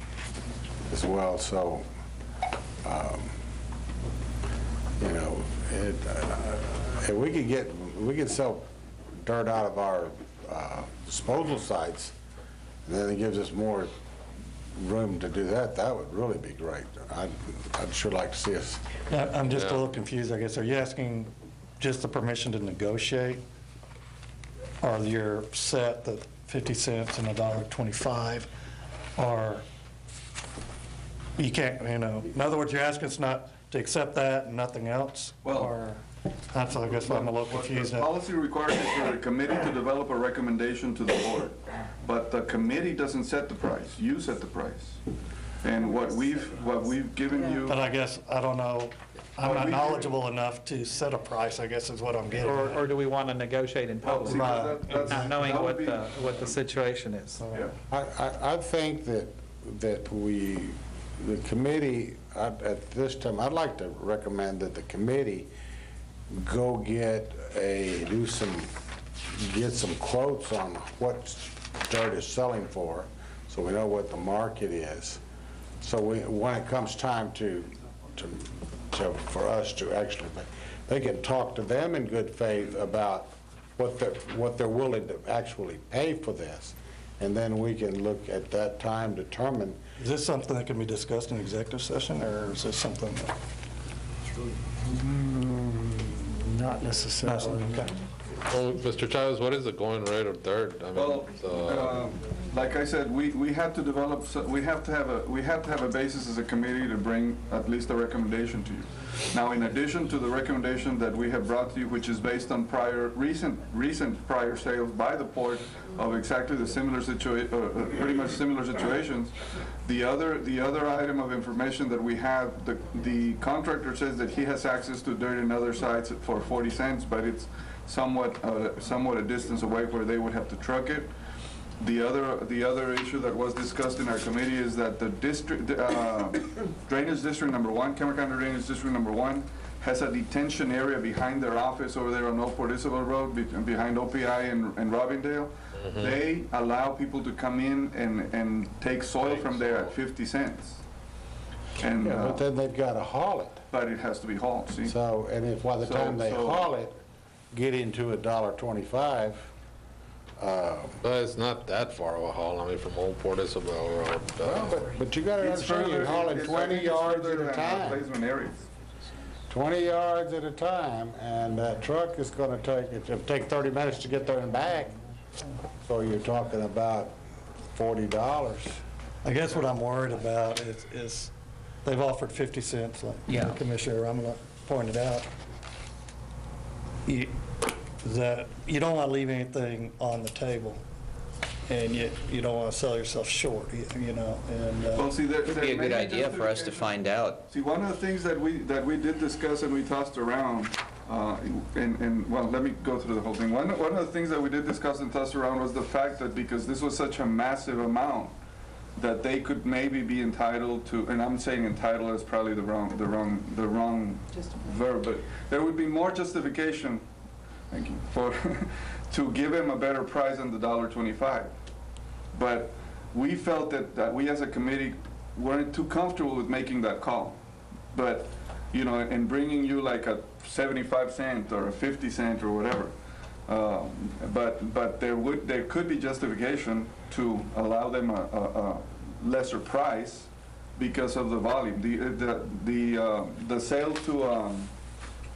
as well. So, if we could sell dirt out of our disposal sites, and then it gives us more room to do that, that would really be great. I'd sure like to see us. I'm just a little confused, I guess. Are you asking just the permission to negotiate? Or you're set the 50 cents and $1.25? Or you can't, in other words, you're asking us not to accept that and nothing else? Well, or that's, I guess, I'm a little confused. The policy requires is for the committee to develop a recommendation to the board, but the committee doesn't set the price. You set the price. And what we've given you. But I guess, I don't know, I'm not knowledgeable enough to set a price, I guess is what I'm getting at. Or do we want to negotiate in public, not knowing what the situation is? I think that the committee, at this time, I'd like to recommend that the committee go get some quotes on what dirt is selling for, so we know what the market is. So when it comes time for us to actually, they can talk to them in good faith about what they're willing to actually pay for this, and then we can look at that time, determine. Is this something that can be discussed in executive session, or is this something? Not necessarily. Okay. Well, Mr. Chavez, what is the going rate of dirt? I mean, Like I said, we have to develop. We have to have a basis as a committee to bring at least a recommendation to you. Now, in addition to the recommendation that we have brought to you, which is based on recent prior sales by the port of exactly the similar pretty much similar situations, the other item of information that we have, the contractor says that he has access to dirt in other sites for 40 cents, but it's somewhat a distance away where they would have to truck it. The other issue that was discussed in our committee is that the drainage district number 1, Cameron County Drainage District number 1, has a detention area behind their office over there on Old Port Isabel Road, behind OPI and Robindale. Mm-hmm. They allow people to come in and take soil from there at 50 cents. And, yeah, but then they've got to haul it. But it has to be hauled, see? So, and if by the time they haul it, get into $1.25, but it's not that far of a haul. I mean, from Old Port Isabel Road. but you got to understand, you're hauling 20 yards at a time. 20 yards at a time, and that truck is going to it'll take 30 minutes to get there and back. So you're talking about $40. I guess what I'm worried about is they've offered 50 cents, like Commissioner Ramala pointed out. That you don't want to leave anything on the table, and yet you don't want to sell yourself short, And well, see, it would be a good idea for us to find out. See, one of the things that we did discuss and we tossed around, well, let me go through the whole thing. One of the things that we did discuss and toss around was the fact that because this was such a massive amount, that they could maybe be entitled to, and I'm saying entitled is probably the wrong verb, but there would be more justification. Thank you. for to give him a better price than the $1.25. But we felt that we as a committee weren't too comfortable with making that call. But, you know, and bringing you like a 75 cent or a 50 cent or whatever. But there could be justification to allow them a lesser price because of the volume. The sale to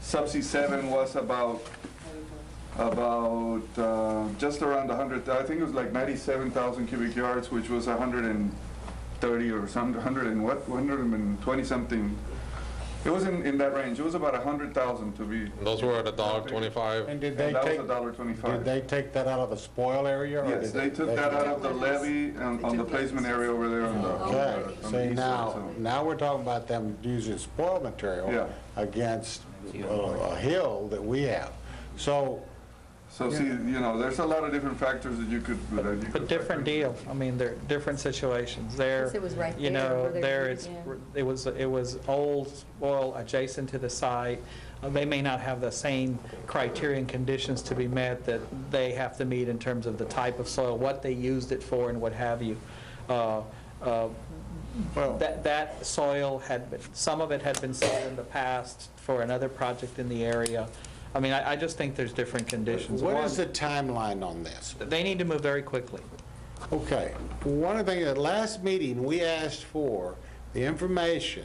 Subsea 7 was about just around 100. I think it was like 97,000 cubic yards, which was 130 or some 120 something. It was in that range. It was about 100,000 to be. Those were at $1.25. And did they that take, was $1.25. did they take that out of the spoil area? Or Yes, did they took that out of the levee on the placement area over there on the. Okay, on the see east now, side, so. now we're talking about them using spoil material Yeah. against a hill that we have. So, So see, you know, there's a lot of different factors that you could. But different deal. I mean, they're different situations. There, It was right you there know, where they there were, it's, yeah. it was old oil adjacent to the site. They may not have the same criteria and conditions to be met that they have to meet in terms of the type of soil, what they used it for, and what have you. That soil had been, some of it had been sold in the past for another project in the area. I mean, I just think there's different conditions. what is the timeline on this? They need to move very quickly. Okay, one of the things, at last meeting, we asked for the information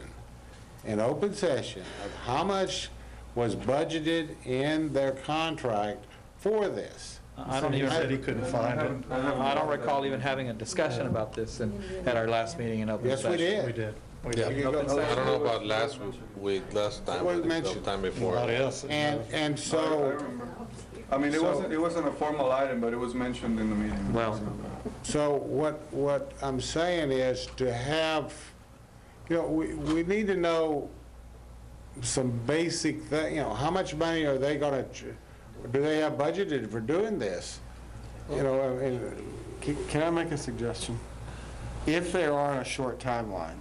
in open session of how much was budgeted in their contract for this. I don't even, Said he couldn't find it. I don't recall even having a discussion about this at our last meeting in open Yes, session. we did. We did. Yeah. You go- I don't know about last week, last time, It was but mentioned. sometime before. Nobody else. And I so, remember. I mean, So- it wasn't a formal item, but it was mentioned in the meeting. Well, so what I'm saying is to have, you know, we need to know some basic thing, you know, how much money are they gonna, do they have budgeted for doing this? You know, I mean, Can I make a suggestion? If they are on a short timeline,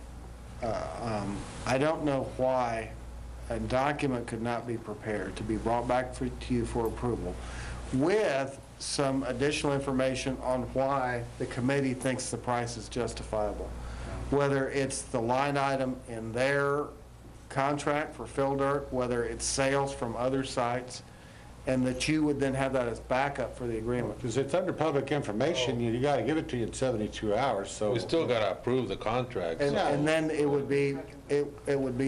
I don't know why a document could not be prepared to be brought back to you for approval with some additional information on why the committee thinks the price is justifiable. Whether it's the line item in their contract for fill dirt, whether it's sales from other sites, and that you would then have that as backup for the agreement. because it's under public information, you gotta give it to you in 72 hours, so. We still gotta approve the contract. And then it would be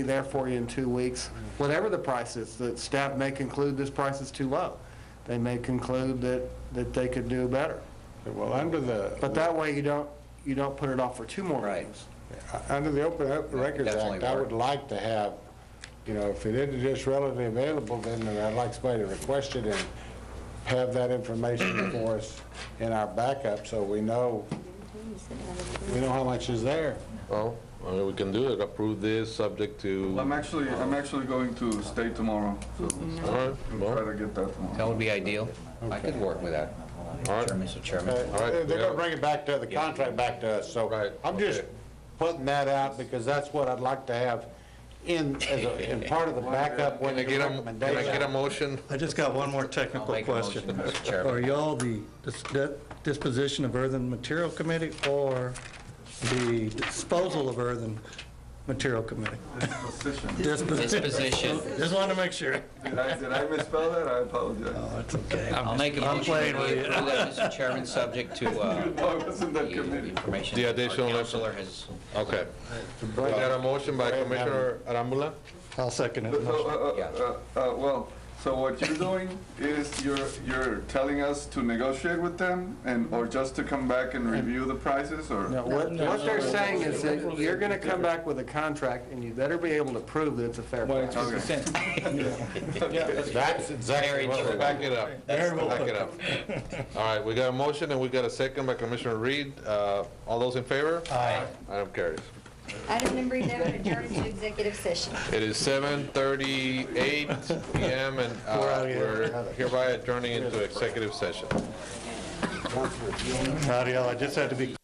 there for you in 2 weeks, whatever the price is. The staff may conclude this price is too low. They may conclude that they could do better. Well, under the. But that way you don't put it off for 2 more meetings. Under the Open Records definitely Act, I work. would like to have, you know, if it isn't just readily available, then I'd like somebody to request it and have that information for us in our backup, so we know how much is there. Well, I mean, we can do it, approve this, subject to. I'm actually going to stay tomorrow, so All right, we'll try well, to get that tomorrow. That would be ideal. I could work with that, all right. Mr. Chairman. All right, They're yeah. gonna bring it back to, the contract back to us, so Right, I'm just okay. putting that out because that's what I'd like to have in part of the backup when Can I the get a recommendation. motion? I just got one more I'll technical make a question. motion, Mr. Chairman. Are y'all the disposition of earthen material committee or the disposal of earthen material committee? Disposition. Just wanted to make sure. Did I misspell that? I apologize. Oh, that's okay. I'll make a I'm motion playing that with we you. approve that, Mr. Chairman, subject to No, it wasn't that the committee. information The our additional counselor has. Okay. We got a motion by Commissioner Arambula. I'll second it. Well, so what you're doing is you're telling us to negotiate with them or just to come back and review the prices, or? No, what they're saying is that you're going to come back with a contract, and you better be able to prove that it's a fair price. That's exactly what we're. Back it up. Back it up. All right, we got a motion and we got a second by Commissioner Reed. All those in favor? Aye. Item carries. Item number 11, adjourn to executive session. It is 7:38 PM and we're hereby adjourning into executive session. Nadia, I just had to be